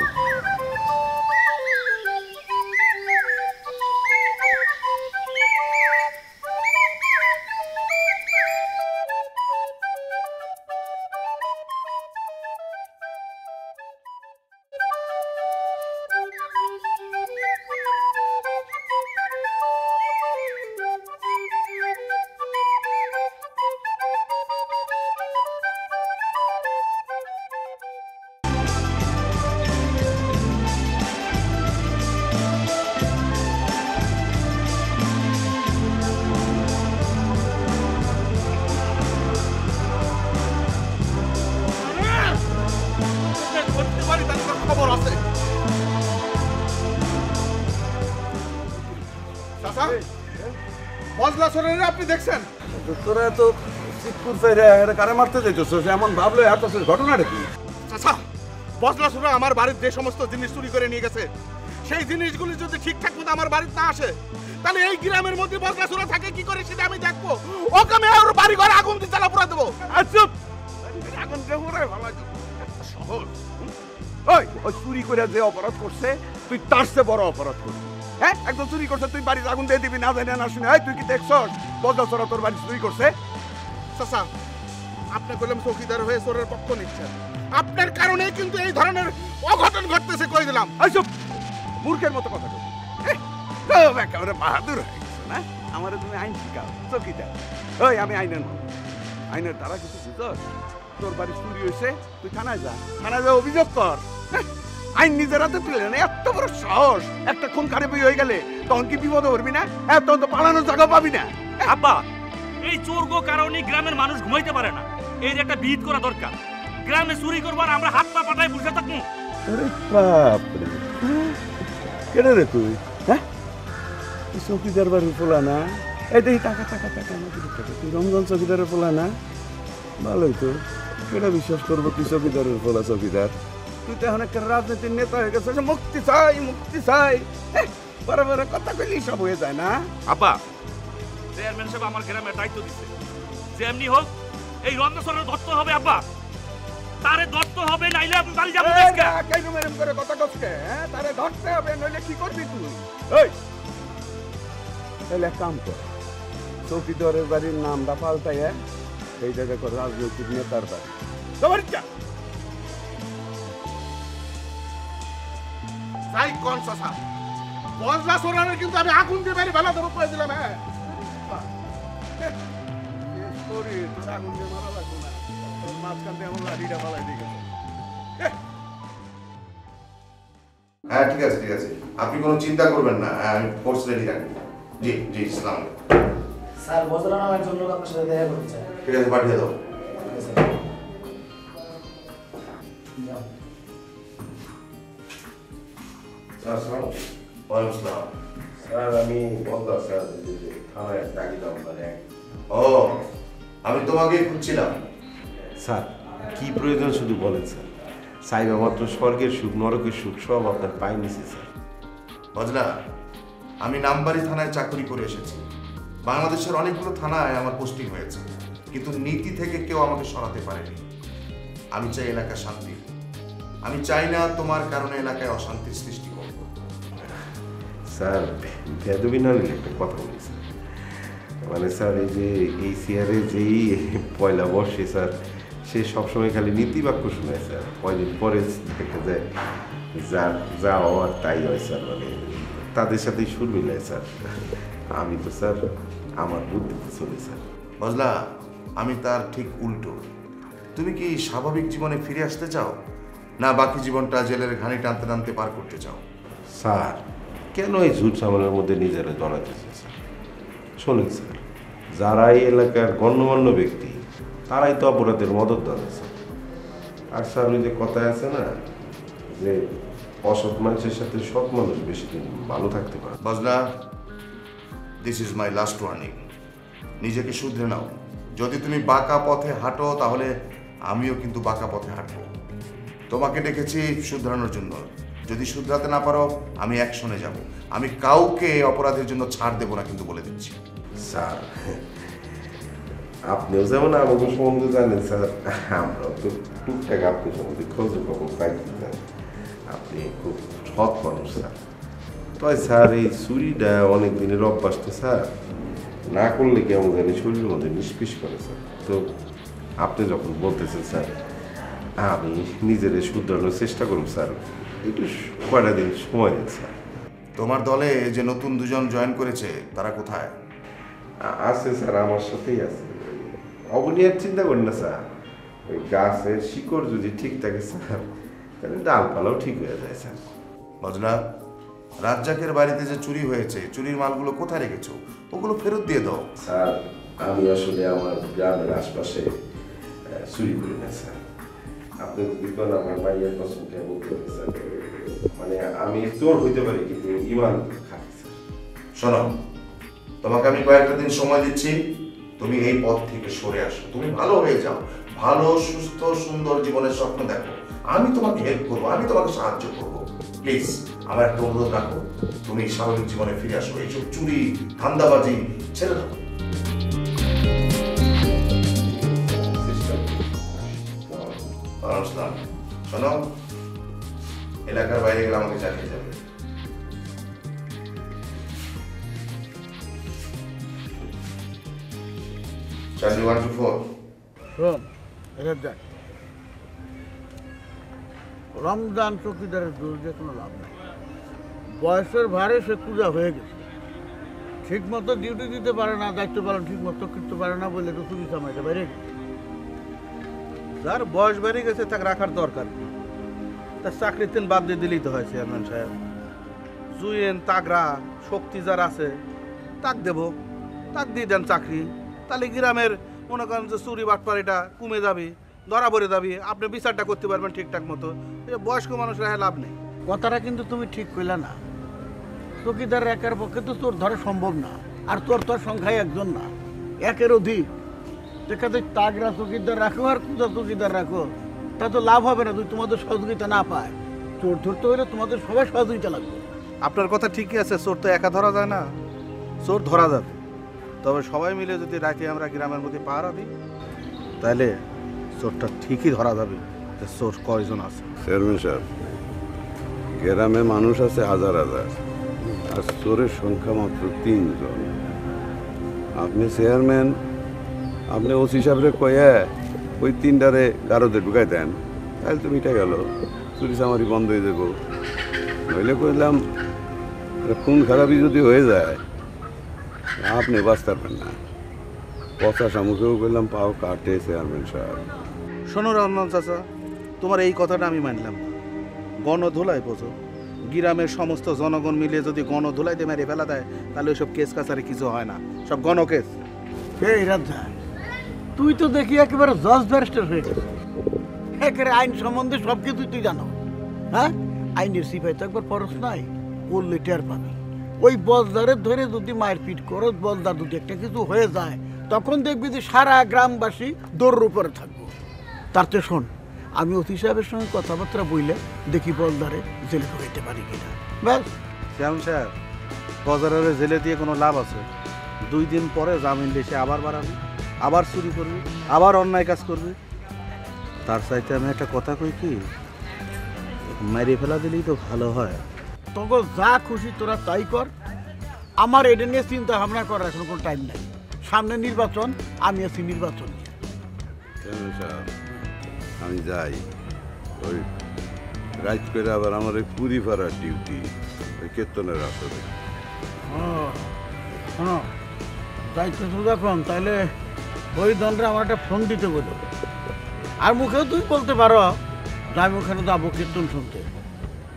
খবর আছে। চাচা, বজলা চোরেরা আপনি দেখছেন? তোরা তো চিৎপুর ফেরে কারে মারতে যাইতেছিস, এমন ভাবলো এত ঘটনাটা কি? চাচা, বজলা চোরা আমার বাড়ির যে সমস্ত জিনিস চুরি করে নিয়ে গেছে, সেই জিনিসগুলি যদি ঠিকঠাক মতো আমার বাড়িতে না আসে, তাহলে এই গ্রামের মধ্যে বজলা চোরা থাকে কি করে সেটা আমি দেখবো। ওকে আমি আর বাড়ি ঘরে আগুন দিয়ে জ্বালা পুরা দেবো। আচ্ছা, আগুন দিয়ে পুরাই ভালো সহজ। ওই ওই চুরি করে যে অপরাধ করছে, তুই তার চেয়ে বড় অপরাধ করছিস। হ্যাঁ, একদম চুরি করছে, তুই বাড়িতে আগুন দিয়ে দিবি না জানি না শুনে। তুই কি দেখছস বজলা চোরা তোর বাড়ি চুরি করছে? চাচা, আপনি বললাম চৌকিদার হয়ে চোরের পক্ষ নিচ্ছেন, আপনার কারণে কিন্তু এই ধরনের অঘটন ঘটতেছে, কই দিলাম। এইসব মূর্খের মতো কথা বলছিস, একেবারে বাহাদুর হয়ে গেছে না? আমারে তুমি আইন শিখাও চকিদার। ওই আমি আইনের মানুষ, আইনের দ্বারা কিছু বুঝস? তোর বাড়ি চুরি হয়েছে, তুই থানায় যা অভিযোগ কর। আইন নিজের হাতে তুলে না, এত বড় সাহস! একটা খুন খারাপি হয়ে গেলে তখন কি বিপদে পড়বি না? তখন তো পালানোর জায়গা পাবি না। আব্বা, এই চোর গো কারণে গ্রামের মানুষ ঘুমাইতে পারে না। এই যে একটা বিহিত করা দরকার, গ্রামে চুরি করবার আমরা হাত পা পাটায় বুঝে থাকবো। আরে বাপরে, কেন রে তুই? হ্যাঁ, তুই চৌকিদার বাড়ির পোলা না? এই দেখি টাকা টাকা টাকা আমাকে তুই রমজান চৌকিদারের পোলা না? ভালোই তো, কেটা বিশ্বাস করবো তুই চৌকিদারের পোলা চৌকিদার? তুই তো এখন একটা রাজনীতির নেতা হয়ে গেছে, মুক্তি চাই মুক্তি চাই, বারে বারে কথা কইলেই সব হয়ে যায় না? আব্বা, চেয়ারম্যান সাহেব আমার গ্রামের দায়িত্ব দিচ্ছে, যেমনি হোক এই রন্ধসরের দত্ত হবে। আব্বা, তারে দত্ত হবে, নাইলে আমি বাড়ি যাবো। কেন মেরম করে কথা কসকে? হ্যাঁ, তারে ধরতে হবে, নইলে কি করবি তুই? এই তাহলে এক কাম কর, চৌকিদারের বাড়ির নামটা পাল্টাইয়া এই জায়গায় কর রাজনৈতিক নেতার বাড়ি। তাই কোন চাচা বজরা সরানোর কিন্তু আমি আগুন দিয়ে বাইরে বেলা দেবো কয়ে দিলাম। হ্যাঁ তোর আগুন দিয়ে মারা লাগবো না, তোর মাঝখান দিয়ে আমার লাঠিটা পালাই দিয়ে গেছে। হ্যাঁ ঠিক আছে ঠিক আছে, আপনি কোনো চিন্তা করবেন না, আমি ফোর্স রেডি রাখবো। জি জি, ইসলাম স্যার বজরা নামের জন্য আপনার সাথে দেখা করতে চাই। ঠিক আছে, পাঠিয়ে দাও। স্যার স্যার, ওয়ালাইকুম আসসালাম। স্যার আমি বলতাম স্যার থানায় ডাকিলাম, মানে ও আমি তোমাকেই খুঁজছিলাম। স্যার কি প্রয়োজন শুধু বলেন স্যার, চাইবা মাত্র স্বর্গের সুখ নরকের সুখ সব আপনার পাই নিছি স্যার। বজলা, আমি নামবাড়ি থানায় চাকরি করে এসেছি। বাংলাদেশের অনেকগুলো থানায় আমার পোস্টিং হয়েছে, কিন্তু নীতি থেকে কেউ আমাকে সরাতে পারেনি। আমি চাই এলাকা শান্তি, আমি চাই না তোমার কারণে এলাকায় অশান্তির সৃষ্টি করব। স্যার বেদবি না নিলে একটা কথা বলি স্যার, মানে স্যার এই যে এই চেয়ারে যেই পয়লা বসে স্যার, সে সবসময় খালি নীতি বাক্য শোনায় স্যার, কয়দিন পরে দেখা যায় যা হওয়ার তাই হয় স্যার, মানে তাদের সাথেই সুর মিলায় স্যার। আমি তো স্যার আমার বুদ্ধিতে চলি স্যার। বজলা, আমি তার ঠিক উল্টো। তুমি কি স্বাভাবিক জীবনে ফিরে আসতে চাও, না বাকি জীবনটা জেলের ঘানি টানতে টানতে পার করতে চাও? স্যার কেন এই ঝুট ঝামেলার মধ্যে নিজেরা জড়াতেছে স্যার? শোনেন স্যার, যারা এই এলাকার গণ্যমান্য ব্যক্তি তারাই তো অপরাধের মদত দেয় স্যার। আর স্যার ওই যে কথায় আছে না যে অসৎ মানুষের সাথে সৎ মানুষ বেশি দিন ভালো থাকতে পারে। Bajla, this is my last warning. নিজেকে শুধরে নাও। যদি তুমি বাঁকা পথে হাঁটো তাহলে আমিও কিন্তু বাঁকা পথে হাঁটবো। তোমাকে ডেকেছি শুধরানোর জন্য, যদি শুধরাতে না পারো আমি অ্যাকশনে যাব। আমি কাউকে অপরাধের জন্য ছাড় দেবো না, কিন্তু বলে দিচ্ছি। স্যার আপনিও যেমন আমাকে সম্বন্ধে জানেন স্যার, আমরাও তো টুকটাক আপনার সম্বন্ধে খোঁজ খবর পাইছি স্যার। আপনি খুব সৎ মানুষ স্যার। তাই স্যার এই চুরিটা অনেক দিনের অভ্যাস তো স্যার, না করলে কেমন জানি শরীরের মধ্যে নিষ্পিস করে স্যার। তো আপনি যখন বলতেছেন স্যার, আমি নিজের শুধরানোর চেষ্টা করব স্যার, একটু কয়টা দিন সময় দিন স্যার। তোমার দলে যে নতুন দুজন জয়েন করেছে তারা কোথায়? আছে স্যার, আমার সাথেই আছে। অবনিয়ার চিন্তা করেন না স্যার, ওই গাছের শিকড় যদি ঠিক থাকে স্যার, তাহলে ডালপালাও ঠিক হয়ে যায় স্যার। বজলা, রাজ্জাকের বাড়িতে যে চুরি হয়েছে, চুরির মালগুলো কোথায় রেখেছো? ওগুলো ফেরত দিয়ে দাও। স্যার আমি আসলে আমার গ্রামের আশপাশে চুরি করি না স্যার। আপনি যদি কোন আমার মাইয়ের পছন্দকে বলতে পারেন স্যার, মানে আমি চোর হইতে পারি কিন্তু ইমান খাটি স্যার। শোনো, তোমাকে আমি কয়েকটা দিন সময় দিচ্ছি, তুমি এই পথ থেকে সরে আসো, তুমি ভালো হয়ে যাও, ভালো সুস্থ সুন্দর জীবনের স্বপ্ন দেখো। আমি তোমাকে হেল্প করবো, আমি তোমাকে সাহায্য করবো। প্লিজ আমার একটা অনুরোধ রাখো, তুমি স্বাভাবিক জীবনে ফিরে আসো, এইসব চুরি ধান্দাবাজি ছেড়ে দাও। শোনো, এলাকার বাইরে গেলে আমাকে চালিয়ে যাবে। Charlie 1 to 4. শোন, এটা দেখ, রমজান চৌকিদারের দোষ দিয়ে কোনো লাভ নাই। বয়সের ভারে সে কুজা হয়ে গেছে, সে ঠিক মতো ডিউটি দিতে পারে না, দায়িত্ব পালন ঠিক মতো করতে পারে না বলে তো চুরি চামাইতে বাইরে যার বয়স বেড়ে গেছে তাকে রাখার দরকার কি? তার চাকরির দিন বাদ দিয়ে দিলেই তো হয় চেয়ারম্যান সাহেব। জুয়েন তাগরা শক্তি যার আছে তাক দেব, তাক দিয়ে দেন চাকরি। তাহলে গ্রামের মনে করেন যে চুরি বাটপাড়িটা কমে যাবে, ধরা পড়ে যাবে, আপনি বিচারটা করতে পারবেন ঠিকঠাক মতো। বয়স্ক মানুষরা লাভ নেই। কথাটা কিন্তু তুমি ঠিক কইলা না। চকিদার একের পক্ষে তো তোর ধরা সম্ভব না, আর তোর তোর সংখ্যায় একজন না, একের অধিক। যেখানে তাগরা চকিদার রাখো আর কুদা চকিদার রাখো, তা তো লাভ হবে না যদি তোমাদের সহযোগিতা না পায়। চোর ধরতে হলে তোমাদের সবাই সহযোগিতা লাগবে। আপনার কথা ঠিকই আছে, চোর তো একা ধরা যায় না, চোর ধরা যাবে। তবে সবাই মিলে যদি রাতে আমরা গ্রামের মধ্যে পাহারা দিই তাহলে চোরটা ঠিকই ধরা যাবে যে চোর কয়জন আছে। চেয়ারম্যান সাহেব, গ্রামে মানুষ আছে হাজার হাজার, আর চোরের সংখ্যা মাত্র 3 জন। আপনি চেয়ারম্যান, আপনি ওসি সাহেবরে কয়ে ওই 3টারে গারদে ঢুকাই দেন, তাহলে তো মিটে গেল, চুরি চামারি বন্ধ হয়ে যাব। নইলে কইলাম খুন খারাপই যদি হয়ে যায় আপনি বাঁচতে পারবেন না। পচা শামুকেও করলাম পাও কাটে চেয়ারম্যান সাহেব। শোনো রহমান চাচা, তোমার এই কথাটা আমি মানলাম না। গণধোলাই বোঝো, গ্রামের সমস্ত জনগণ মিলে যদি গণধোলাইতে মেরে ফেলা দেয় তাহলে ওইসব কেস কাছারি কিছু হয় না, সব গণকেস। এই রাজা, তুই তো দেখি একেবারে জজ ব্যারিস্টার হয়ে গেছিস। একেবারে আইন সম্বন্ধে সব কিছুই তুই জানো। হ্যাঁ, আইনের সিপাহি তো একবার পরশ নাই, করলে টের পাবি। ওই বলদারের ধরে যদি মারপিট করো, বলদার যদি একটা কিছু হয়ে যায়, তখন দেখবি যে সারা গ্রামবাসী দৌড়ের উপরে থাকবো। তার তো শোন, আমি অতি সাহেবের সঙ্গে কথাবার্তা বইলে দেখি বলদারে জেলে ঢুকাইতে পারি কিনা। ব্যাস। শ্যাম সাহেব, গজারের জেলে দিয়ে কোনো লাভ আছে? 2 দিন পরে জামিন দেশে আবার বাড়াবে, আবার চুরি করবে, আবার অন্যায় কাজ করবে। তার চাইতে আমি একটা কথা কই কি, মেরে ফেলা দিলেই তো ভালো হয়। তখন যা খুশি তোরা তাই কর, আমার এটা নিয়ে চিন্তা ভাবনা করার এখন কোনো টাইম নাই। সামনে নির্বাচন, আমি আছি নির্বাচন নিয়ে। আমি যাই, ওই রাইট করে আবার আমার ওই পুরী ফাড়ার ডিউটি, ওই কীর্তনের আসলে। শোনো, যাইতেছো যখন, তাহলে ওই দণ্ডে আমার একটা ফোন দিতে বলো। আর মুখেও তুই বলতে পারো যে আমি ওখানে যাবো কীর্তন শুনতে।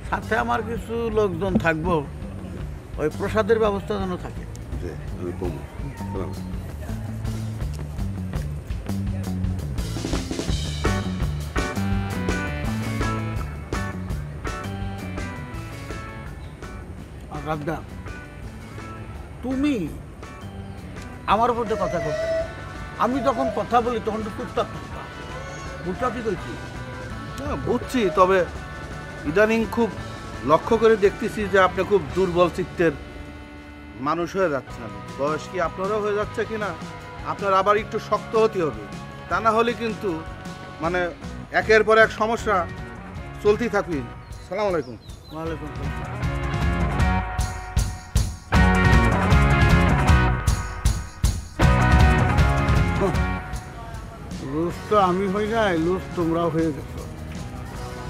সাথে আমার কিছু লোকজন থাকবো, ওই প্রসাদের ব্যবস্থা যেন থাকে। আমি কমু। রাজদা, তুমি আমার উপর যে কথা করতে, আমি যখন কথা বলি তখন তো চুপচাপ থাকবা। বুঝটা কি কইছি? বুঝছি, তবে ইদানিং খুব লক্ষ্য করে দেখতেছি যে আপনি খুব দুর্বল চিত্তের মানুষ হয়ে যাচ্ছেন। বয়স কি আপনারও হয়ে যাচ্ছে কিনা, আপনার আবার একটু শক্ত হতে হবে। তা না হলে কিন্তু মানে একের পর এক সমস্যা চলতেই থাকবে। সালাম আলাইকুম। ওয়ালাইকুম আসসালাম। লুজ তো আমি হই নাই, লুজ তোমরাও হয়ে গেছো।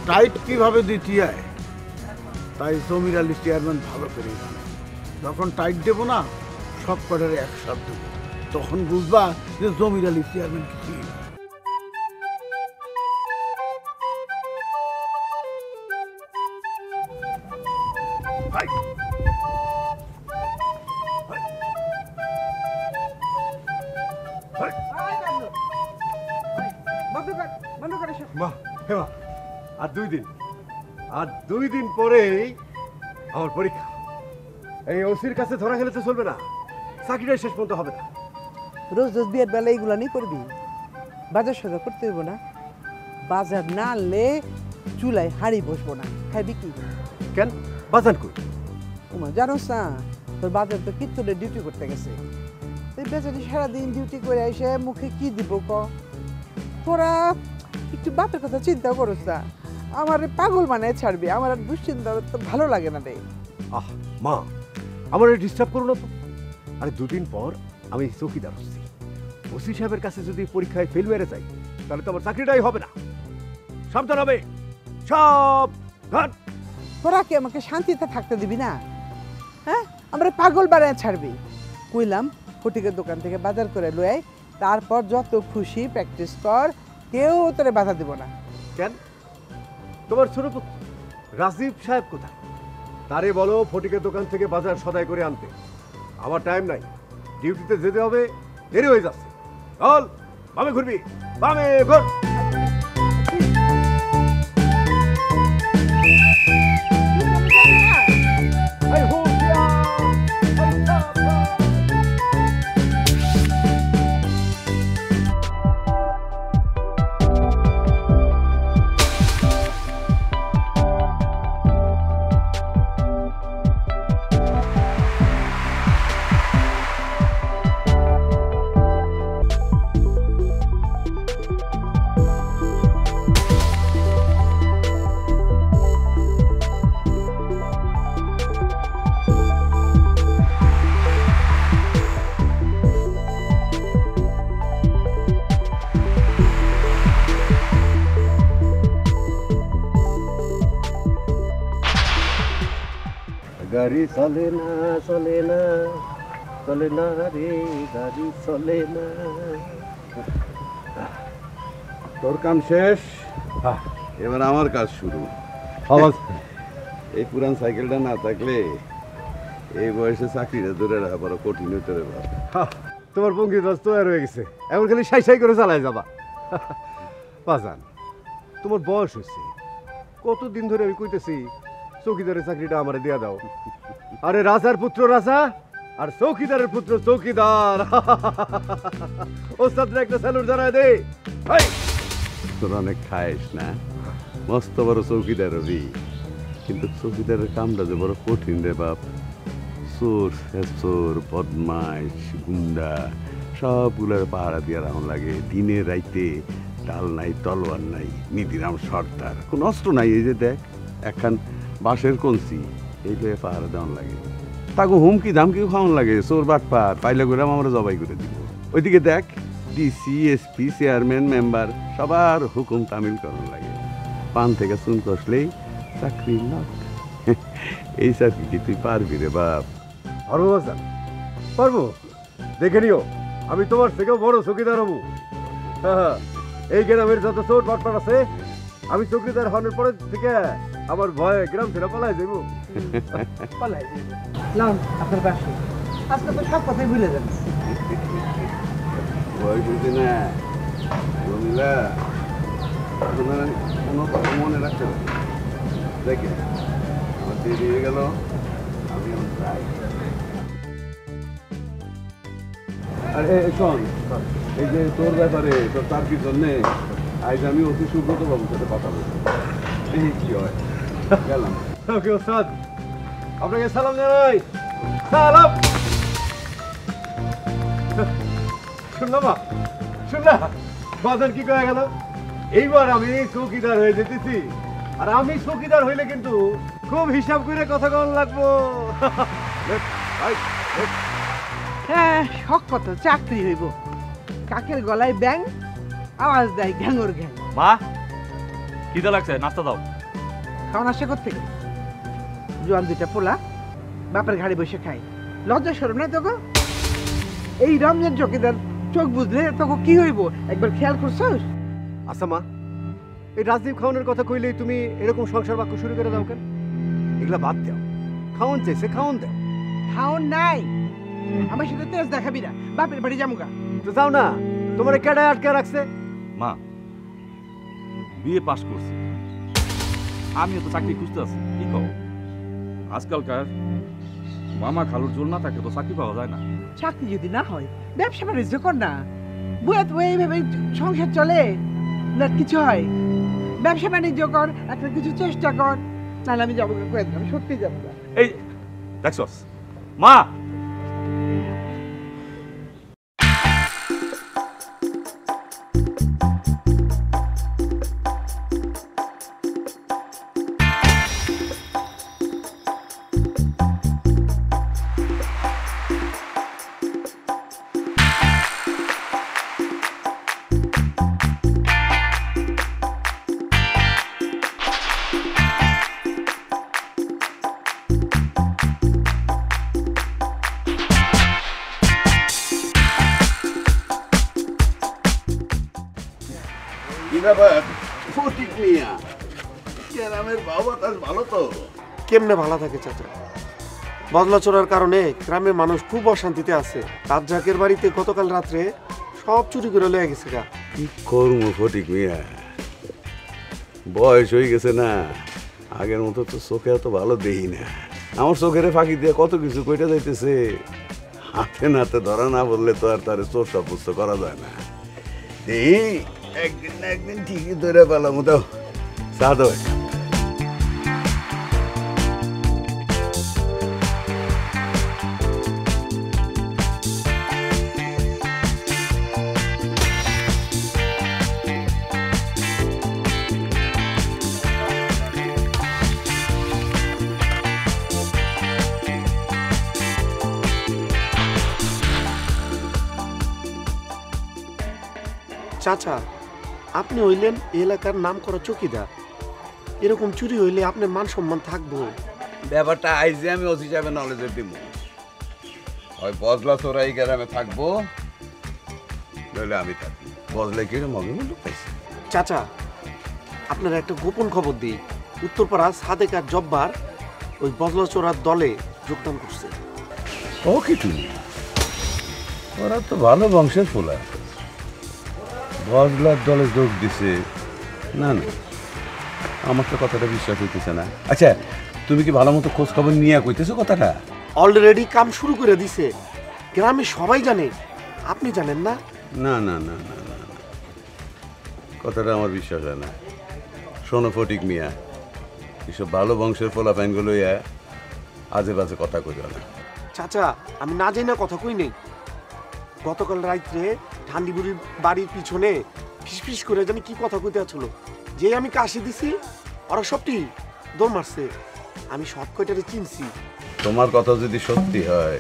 টাইট কিভাবে দিতে হয় তাই জমির আলী চেয়ারম্যান ভালো করে জানে। যখন টাইট দেবো না, সব কটারে একসাথ দেবো, তখন বুঝবা যে জমির আলী চেয়ারম্যান কি। বাহ, হেমা, আর 2 দিন, আর 2 দিন পরেই আমার পরীক্ষা। এই ওসির কাছে ধরা গেলে তো চলবে না, চাকরিটাই শেষ পর্যন্ত হবে না। রোজ রোজ বিয়ের বেলা এইগুলো নিয়ে করবি, বাজার সজা করতে হইব না। বাজার না আনলে চুলায় হাড়ি বসবো না, খাইবি কি? কেন বাজার কই? তোমার জানোস না, তোর বাজার তো কীর্তনে ডিউটি করতে গেছে। তুই বেচারি সারাদিন ডিউটি করে এসে মুখে কি দিব ক? তোরা একটু বাপের কথা চিন্তা করছ না? আমার পাগল মানে ছাড়বি, আমার আর দুশ্চিন্তা তো ভালো লাগে না রে। আহ মা, আমার ডিস্টার্ব করো না তো। আরে 2 দিন পর আমি চৌকিদার হচ্ছি। ওসি সাহেবের কাছে যদি পরীক্ষায় ফেল মেরে যাই তাহলে তো আমার চাকরিটাই হবে না। সাবধান হবে, সাবধান। তোরা কি আমাকে শান্তিতে থাকতে দিবি না? হ্যাঁ, আমরা পাগল বানায় ছাড়বি। কইলাম ফটিকের দোকান থেকে বাজার করে লই তারপর যত খুশি প্র্যাকটিস কর, কেউ তোরে বাধা দিব না। কেন তোমার ছোট পুত্র রাজীব সাহেব কোথায়? তারে বলো ফটিকের দোকান থেকে বাজার সদাই করে আনতে। আমার টাইম নাই, ডিউটিতে যেতে হবে, দেরি হয়ে যাচ্ছে। চল বামে ঘুরবি, বামে ঘুর। গাড়ি চলে না চলে না চলে না রে, গাড়ি চলে না। তোর কাম শেষ, এবার আমার কাজ শুরু। এই পুরান সাইকেলটা না থাকলে এই বয়সে চাকরিটা ধরে রাখা বড় কঠিন হতে পারে। তোমার পঙ্গি দোষ তৈরি হয়ে গেছে, এখন খালি সাই সাই করে চালাই যাবা। বাজান তোমার বয়স হয়েছে, কতদিন ধরে আমি কইতেছি চৌকিদারের চাকরিটা আমারে দিয়া দাও। আরে রাজার পুত্র রাজা আর চৌকিদারের পুত্র চৌকিদার। ওস্তাদ একটা স্যালুট জানায় দে। তোর অনেক খাইস না, মস্ত বড় চৌকিদার হবি, কিন্তু চৌকিদারের কামটা যে বড় কঠিন রে বাপ। চোর চোর বদমাইশ গুন্ডা সবগুলোর পাহারা দিয়ে রাখুন লাগে, দিনে রাইতে ডাল নাই তলোয়ার নাই, নিধিরাম সর্দার, কোন অস্ত্র নাই। এই যে দেখ একখান বাঁশের কঞ্চি, এইগুলো পাহারা দেওয়ান লাগে, তাকে হুমকি ধামকিও খাওয়ান লাগে। চোর বাটপার পাইলে করে আমরা জবাই করে দিব। ওইদিকে দেখ ডিসি এসপি চেয়ারম্যান মেম্বার সবার হুকুম তামিল করান লাগে, পান থেকে চুন কষলেই চাকরি লক। এই চাকরি কি তুই পারবি রে বাপ? পারবো বাজান, পারবো। দেখে নিও আমি তোমার থেকেও বড় চৌকিদার হবো। এই গ্রামের যত চোর বাটপার আছে, আমি চৌকিদার হওয়ার পরে থেকে আমার ভয়ে গ্রাম ছেড়ে পালাই যাবো। পালাই যাবো। লাউন আপনার বাসে আজকে তো সব কথাই ভুলে যাবেন। ভয় বুঝি না রমিলা, কোনো কথা মনে রাখতে হবে। দেখে আমার দেরি হয়ে গেল, আমি যাই। আরে শোন, এই যে তোর ব্যাপারে তোর চাকরির জন্যে আজ আমি অতি সুব্রত বাবুর সাথে কথা বলছি, দেখি কি হয়। গেলাম। ওকে ওস্তাদ, আপনাকে সালাম জানাই। সালাম। শুনলাম শুনলাম বাজার কি কয়ে গেল? এইবার আমি চৌকিদার হয়ে যেতেছি, আর আমি চৌকিদার হইলে কিন্তু খুব হিসাব করে কথা কন লাগবো। হ্যাঁ শখ কত চাকরি হইব, কাকের গলায় ব্যাং আওয়াজ দেয় ঘ্যাঙর ঘ্যাং। মা খিদে লাগছে, নাস্তা দাও। খাওয়া আসে কোথেকে? জোয়ান দুইটা পোলা বাপের ঘাড়ি বসে খাই, লজ্জা সরম নাই তোকে? এই রমজান চৌকিদার চোখ বুঝলে তোকে কি হইব একবার খেয়াল করছস? আচ্ছা মা, এই রাজদীপ খাওয়ানোর কথা কইলেই তুমি এরকম সংসার বাক্য শুরু করে দাও কেন? এগুলা বাদ দাও, খাওন চাইছে খাওন দাও। খাওন নাই, আমার সাথে তেজ দেখাবি না, বাপের বাড়ি যামুগা। তো যাও না, তোমার কেডায় আটকে রাখছে? মা বিয়ে পাস করছি, আমিও তো চাকরি খুঁজতে আছি। কি কও? আজকালকার মামা খালুর জোর না থাকে তো চাকরি পাওয়া যায় না। চাকরি যদি না হয় ব্যবসা বাণিজ্য কর না, বইয়া তো এইভাবে সংসার চলে না, কিছু হয়? ব্যবসা বাণিজ্য কর, একটা কিছু চেষ্টা কর, নাহলে আমি যাবো, আমি সত্যি যাবো না। এই দেখছস মা, ব্যাপার ফটিক মিয়া গ্রামের বাবা তার ভালো তো? কেমনে ভালো থাকে চাচা? বদলা চোরার কারণে গ্রামের মানুষ খুব অশান্তিতে আছে। রাজ্জাকের বাড়িতে গতকাল রাত্রে সব চুরি করে লয়ে গেছে গা। কি করবো ফটিক মিয়া, বয়স হয়ে গেছে না, আগের মতো তো চোখে এত ভালো দেখি না। আমার চোখের ফাঁকি দিয়ে কত কিছু কইটা যাইতেছে, হাতে নাতে ধরা না বললে তো আর তার চোর সাব্যস্ত করা যায় না। এই একদিন না একদিন ঠিকই ধরে পেলাম। তো চা দাও একটা। চাচা, আপনি হইলেন এলাকার নাম করা চৌকিদার, এরকম চুরি হইলে আপনার মান সম্মান থাকবো? ব্যাপারটা আইজে আমি ওসি সাহেবের নলেজে দিব। হয় বজলা চোরাই গ্রামে থাকবো, নইলে আমি থাকবো। বজলা কিরম হবে লোক পাইছি। চাচা, আপনার একটা গোপন খবর দিই, উত্তরপাড়া সাদেক আর জব্বার ওই বজলা চোরার দলে যোগদান করছে। ও কি তুমি? ওরা তো ভালো বংশের ফোলা, বজলার দলে যোগ দিছে। না না, আমার তো কথাটা বিশ্বাস হইতেছে না। আচ্ছা, তুমি কি ভালো মতো খোঁজ খবর নিয়ে কইতেছো কথাটা? অলরেডি কাম শুরু করে দিছে, গ্রামে সবাই জানে, আপনি জানেন না? না না না না না, কথাটা আমার বিশ্বাস হয় না। শোনো ফটিক মিয়া, এসব ভালো বংশের ফোলা প্যানগুলো আজে বাজে কথা কইও না। চাচা, আমি না জানি না কথা কই নেই। গতকাল রাত্রে ঠান্ডিবুড়ির বাড়ির পিছনে ফিসফিস করে জানি কি কথা কইতে আছিল, যে আমি কাশি দিছি ওরা সবটি দৌড় মারছে। আমি সব কয়টারে চিনছি। তোমার কথা যদি সত্যি হয়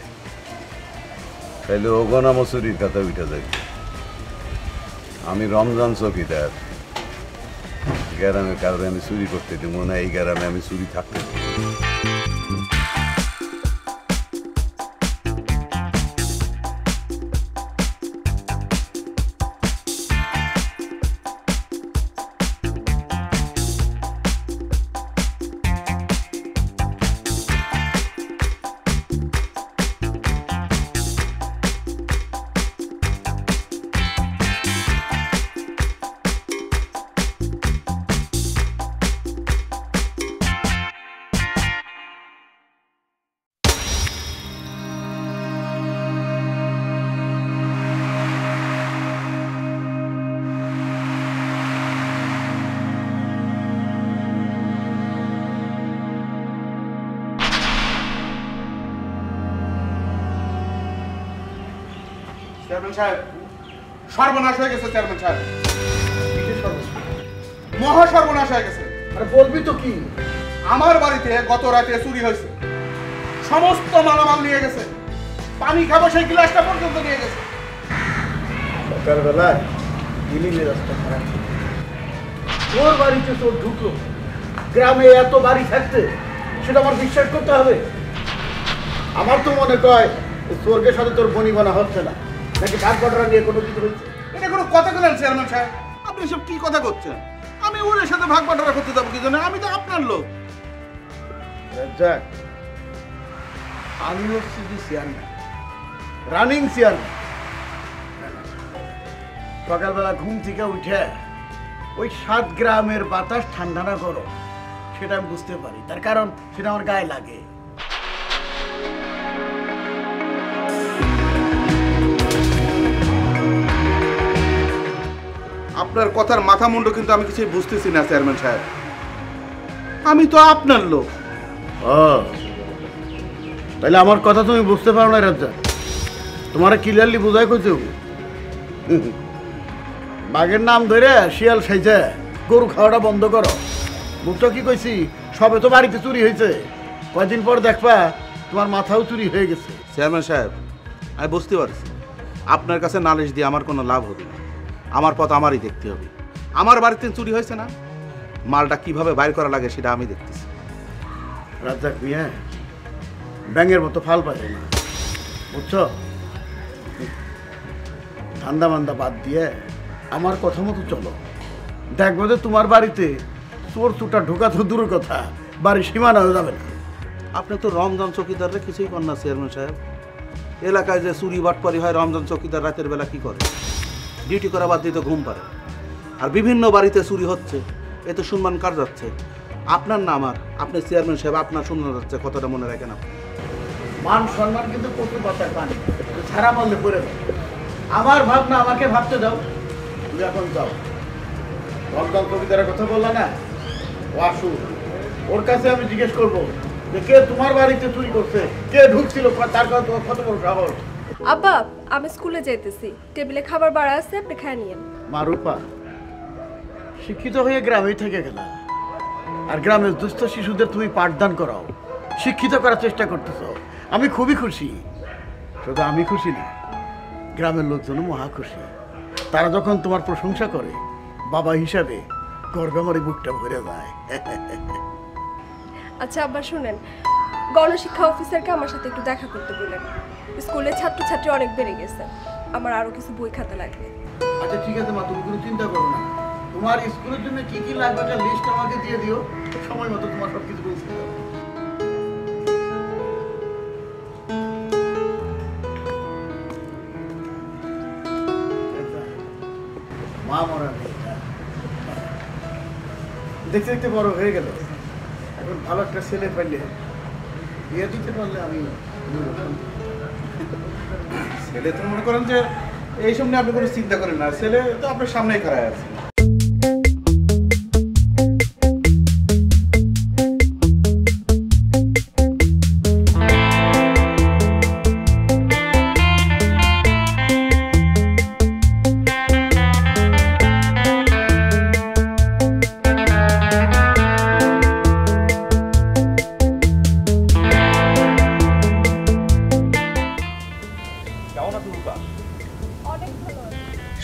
তাহলে ওগনা মসুরির কথা উঠে যাবে। আমি রমজান চৌকিদার, গ্রামে কারণে আমি চুরি করতে দিব না, এই গ্রামে আমি চুরি থাকতে দিব। চেয়ারম্যান সাহেব, সর্বনাশ হয়ে গেছে। চেয়ারম্যান সাহেব, মহা সর্বনাশ হয়ে গেছে। আরে বলবি তো কি? আমার বাড়িতে গত রাতে চুরি হয়েছে, সমস্ত মালামাল নিয়ে গেছে, পানি খাবো সেই গ্লাসটা পর্যন্ত নিয়ে গেছে। সকালবেলায় দিল্লির রাস্তা খারাপ, তোর বাড়িতে তোর ঢুকলো, গ্রামে এত বাড়ি থাকতে সেটা আমার বিশ্বাস করতে হবে? আমার তো মনে কয় স্বর্গের সাথে তোর বনিবনা হচ্ছে না, নাকি ভাগ বটরা নিয়ে কোনো কিছু হচ্ছে? এটা কোনো কথা বলেন চেয়ারম্যান সাহেব? আপনি সব কি কথা করছেন? আমি ওর সাথে ভাগ বাটোয়ারা করতে যাবো কি জন্য? আমি তো আপনার লোক। আমি হচ্ছি যে চেয়ারম্যান, রানিং চেয়ারম্যান। সকালবেলা ঘুম থেকে উঠে ওই 7 গ্রামের বাতাস ঠান্ডা না করো, সেটা আমি বুঝতে পারি, তার কারণ সেটা আমার গায়ে লাগে। আপনার কথার মাথা মুন্ড কিন্তু আমি কিছুই বুঝতেছি না চেয়ারম্যান সাহেব। আমি তো আপনার লোক। ও, তাহলে আমার কথা তুমি বুঝতে পারো না রাজ্জাক? তোমার ক্লিয়ারলি বোঝাই কইছে বাঘের নাম ধরে শিয়াল সাইছে গরু খাওয়াটা বন্ধ করো। বুঝছো কি কইছি? সবে তো বাড়িতে চুরি হয়েছে, কয়দিন পর দেখবা তোমার মাথাও চুরি হয়ে গেছে। চেয়ারম্যান সাহেব, আমি বুঝতে পারছি আপনার কাছে নালিশ দিয়ে আমার কোনো লাভ হবে না। আমার পথ আমারই দেখতে হবে। আমার বাড়িতে চুরি হয়েছে না, মালটা কিভাবে বাইর করা লাগে সেটা আমি দেখতেছি। রাজ্জাক মিয়া ব্যাঙের মতো ফাল পাবে না, বুঝছো? ঠান্ডা মান্দা বাদ দিয়ে আমার কথা মতো চলো, দেখবো যে তোমার বাড়িতে চোর চুটা ঢোকা তো দূরের কথা, বাড়ির সীমানা হয়ে যাবে না। আপনি তো রমজান চৌকিদাররা কিছুই করেন না চেয়ারম্যান সাহেব। এলাকায় যে চুরি বাটপারি হয়, রমজান চৌকিদার রাতের বেলা কি করে? ডিউটি করা বাদ দিয়ে তো ঘুম পারে। আর বিভিন্ন বাড়িতে চুরি হচ্ছে, এ তো সম্মান কার যাচ্ছে? আপনার না আমার, আপনি চেয়ারম্যান সাহেব, আপনার সম্মান যাচ্ছে, কথাটা মনে রাখেন আপনি। মান সম্মান কিন্তু কচু পাতায় পানি, ছাড়া মারলে পড়ে যাবে। আমার ভাবনা আমাকে ভাবতে দাও। তুমি এখন যাও, রমজান কবিতার কথা বললা না, ও আসু, ওর কাছে আমি জিজ্ঞেস করবো যে কে তোমার বাড়িতে চুরি করছে, কে ঢুকছিল, তার কত বড় সাহস। আব্বা, আমি স্কুলে যাইতেছি, টেবিলে খাবার বাড়া আছে, আপনি খায় নিয়েন। মারুপা, শিক্ষিত হয়ে গ্রামেই থেকে গেলা, আর গ্রামের দুস্থ শিশুদের তুমি পাঠদান করাও, শিক্ষিত করার চেষ্টা করতেছ। আমি খুবই খুশি। শুধু আমি খুশি না, গ্রামের লোকজনও মহা খুশি। তারা যখন তোমার প্রশংসা করে, বাবা হিসাবে গর্বে আমার বুকটা ভরে যায়। আচ্ছা আব্বা শুনেন, গণশিক্ষা অফিসারকে আমার সাথে একটু দেখা করতে বলেন। স্কুলে ছাত্রছাত্রী অনেক বেড়ে গেছে, আমার আরো কিছু বই খাতা লাগবে। আচ্ছা ঠিক আছে মা, তুমি কোনো চিন্তা করো না। তোমার স্কুলের জন্য কি কি লাগবে একটা লিস্ট আমাকে দিয়ে দিও, সময় মতো তোমার সব কিছু পৌঁছে দেবো। মা মরা দেখতে দেখতে বড় হয়ে গেল, এখন ভালো একটা ছেলে পাইলে বিয়ে দিতে পারলে আমি ছেলে তো মনে করেন যে এইসব নিয়ে আপনি কোনো চিন্তা করেন না, ছেলে তো আপনার সামনেই খাড়ায় আছে।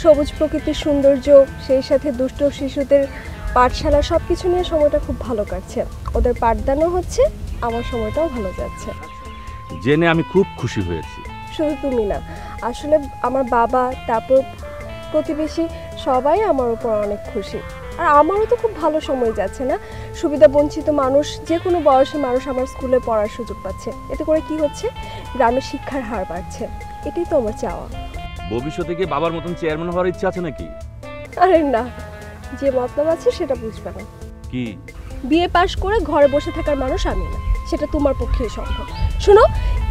সবুজ প্রকৃতির সৌন্দর্য, সেই সাথে দুষ্ট শিশুদের পাঠশালা, সব কিছু নিয়ে সময়টা খুব ভালো কাটছে। ওদের পাঠদানও হচ্ছে, আমার সময়টাও ভালো যাচ্ছে। জেনে আমি খুব খুশি হয়েছি। শুধু তুমি না, আসলে আমার বাবা, তারপর প্রতিবেশী, সবাই আমার উপর অনেক খুশি। আর আমারও তো খুব ভালো সময় যাচ্ছে না। সুবিধা বঞ্চিত মানুষ, যে কোনো বয়সী মানুষ আমার স্কুলে পড়ার সুযোগ পাচ্ছে। এতে করে কি হচ্ছে, গ্রামের শিক্ষার হার বাড়ছে। এটাই তো আমার চাওয়া। ভবিষ্যতে কি বাবার মতন চেয়ারম্যান হওয়ার ইচ্ছা আছে নাকি? আরে না, যে মতলব আছে সেটা বুঝবে না। কি? বিএ পাশ করে ঘরে বসে থাকার মানুষ আমি না, সেটা তোমার পক্ষেই সম্ভব। শোনো,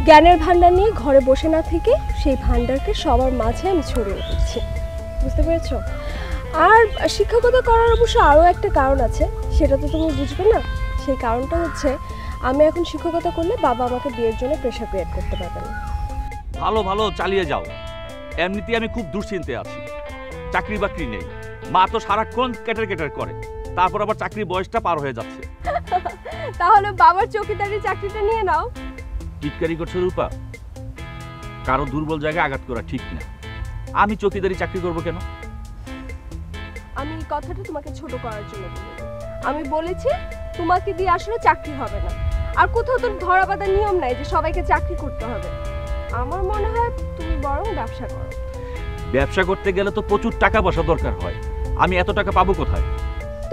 জ্ঞানের ভান্ডার নিয়ে ঘরে বসে না থেকে সেই ভান্ডারকে সবার মাঝে আমি ছড়িয়ে দিচ্ছি, বুঝতে পেরেছো? আর শিক্ষকতা করার অবশ্য আরও একটা কারণ আছে, সেটা তো তুমি বুঝবে না। সেই কারণটা হচ্ছে, আমি এখন শিক্ষকতা করলে বাবা আমাকে বিয়ের জন্য প্রেশার ক্রিয়েট করতে পারবে না। ভালো ভালো চালিয়ে যাও। এমনিতেই আমি খুব দুশ্চিন্তে আছি, চাকরি বাকরি নেই, মা তো সারাক্ষণ কেটার কেটার করে, তারপর আবার চাকরির বয়সটা পার হয়ে যাচ্ছে। তাহলে বাবার চৌকিদারি চাকরিটা নিয়ে নাও। টিটকারি করছো রূপা, কারো দুর্বল জায়গায় আঘাত করা ঠিক না। আমি চৌকিদারি চাকরি করব কেন? আমি এই কথাটা তোমাকে ছোট করার জন্য বলিনি। আমি বলেছি তোমাকে দিয়ে আসলে চাকরি হবে না, আর কোথাও তো ধরা বাঁধা নিয়ম নাই যে সবাইকে চাকরি করতে হবে। আমার মনে হয় তুমি বরং ব্যবসা করো। ব্যবসা করতে গেলে তো প্রচুর টাকা পয়সা দরকার হয়, আমি এত টাকা পাবো কোথায়?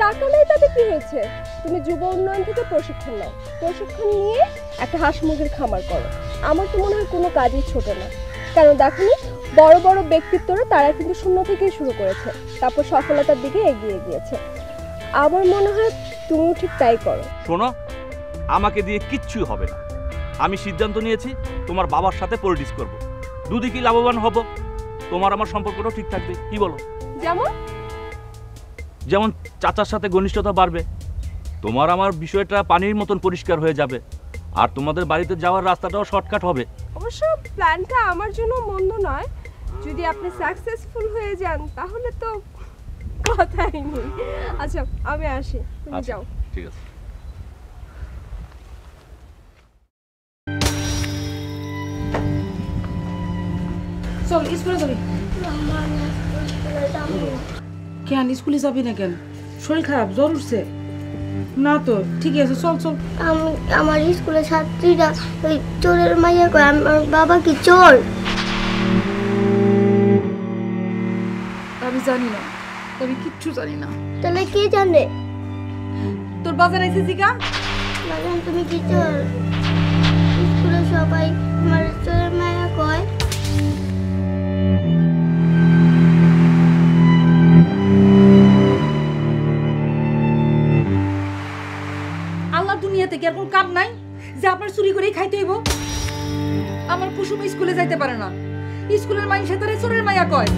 টাকা নেই তাতে কি হয়েছে, তুমি যুব উন্নয়ন থেকে প্রশিক্ষণ নাও, প্রশিক্ষণ নিয়ে একটা হাঁস মুরগির খামার করো। আমার তো মনে হয় কোনো কাজই ছোট না। কারণ দেখনি, বড় বড় ব্যক্তিত্বরা তারা কিন্তু শূন্য থেকেই শুরু করেছে, তারপর সফলতার দিকে এগিয়ে গিয়েছে। আমার মনে হয় তুমিও ঠিক তাই করো। শোনো, আমাকে দিয়ে কিচ্ছুই হবে না। আমি সিদ্ধান্ত নিয়েছি তোমার বাবার সাথে পলিটিক্স করব, দুদিকেই লাভবান হব, তোমার আমার সম্পর্কটাও ঠিক থাকবে। কি বলো? যেমন যেমন চাচার সাথে ঘনিষ্ঠতা বাড়বে, তোমার আমার বিষয়টা পানির মতন পরিষ্কার হয়ে যাবে, আর তোমাদের বাড়িতে যাওয়ার রাস্তাটাও শর্টকাট হবে। অবশ্য প্ল্যানটা আমার জন্য মন্দ নয়, যদি আপনি সাকসেসফুল হয়ে যান তাহলে তো কথাই নেই। আচ্ছা আমি আসি, তুমি যাও। ঠিক আছে। চল স্কুলে যাবি। কেন স্কুলে যাবি না কেন? শরীর খারাপ, জ্বর উঠছে? না তো, ঠিকই আছে, চল চল। আমার স্কুলের ছাত্রীরা ওই চোরের মাইয়া কয় আমার বাবা কি চোর? আমি জানি না, আমি কিচ্ছু জানি না। তাহলে কে জানে? তোর বাজার আইছে জিগা। বাজান তুমি কি চোর? স্কুলে সবাই আমার চোরের মায়া কয়। আল্লাহ দুনিয়াতে কি আর কোনো কাম নাই যে আপনার চুরি করেই খাইতে হইব? আমার কুসুম স্কুলে যাইতে পারে না, স্কুলের মাইনসে তারে চোরের মায়া কয়।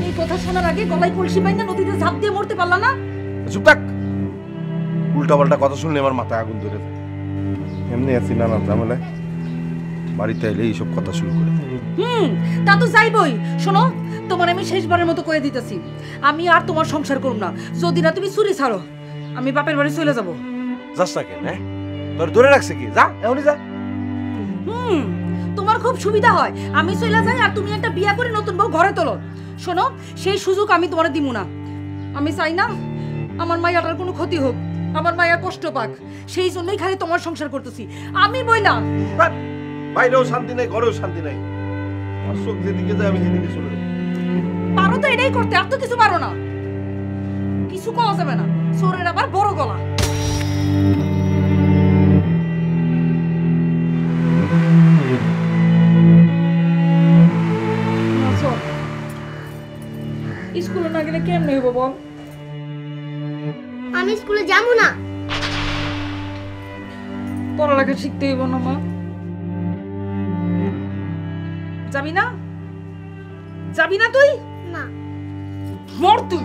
এই কথা শোনার আগে গলায় কলসি বাইন্দা নদীতে ঝাঁপ দিয়ে মরতে পারলা না? চুপ থাক। উল্টাপাল্টা কথা শুনলে আমার মাথায় আগুন ধরে যায়। এমনি আছি নানা ঝামেলায়, বাড়িতে এলে এইসব কথা শুরু করে। তা তো যাইবই। শোনো, তোমার আমি শেষবারের মতো কয়ে দিতেছি, আমি আর তোমার সংসার করব না যদি না তুমি চুরি ছাড়ো। আমি বাপের বাড়ি চলে যাব। যাস না কেন? তোর ধরে রাখছে কি? যা, এখনই যা। তোমার খুব সুবিধা হয়, আমি চলে যাই আর তুমি একটা বিয়া করে নতুন বউ ঘরে তোলো। শোনো, সেই সুযোগ আমি তোমার দিব না। আমি চাই না আমার মায়াটার কোনো ক্ষতি হোক, আমার মায়া কষ্ট পাক। সেই জন্যই খালি তোমার সংসার করতেছি আমি। বইলা বাইরেও শান্তি নাই, ঘরেও শান্তি নাই। আর চোখ যেদিকে যায় আমি সেদিকে চলে যাই। পারো তো এটাই করতে, আর তো কিছু পারো না। কিছু কওয়া যাবে না, চোরের আবার বড় গলা। স্কুলে না গেলে কেমনে হইব বল? আমি স্কুলে যাবো না। পড়ালেখা শিখতে হইব না মা? যাবি না? যাবি না তুই? না। মর তুই।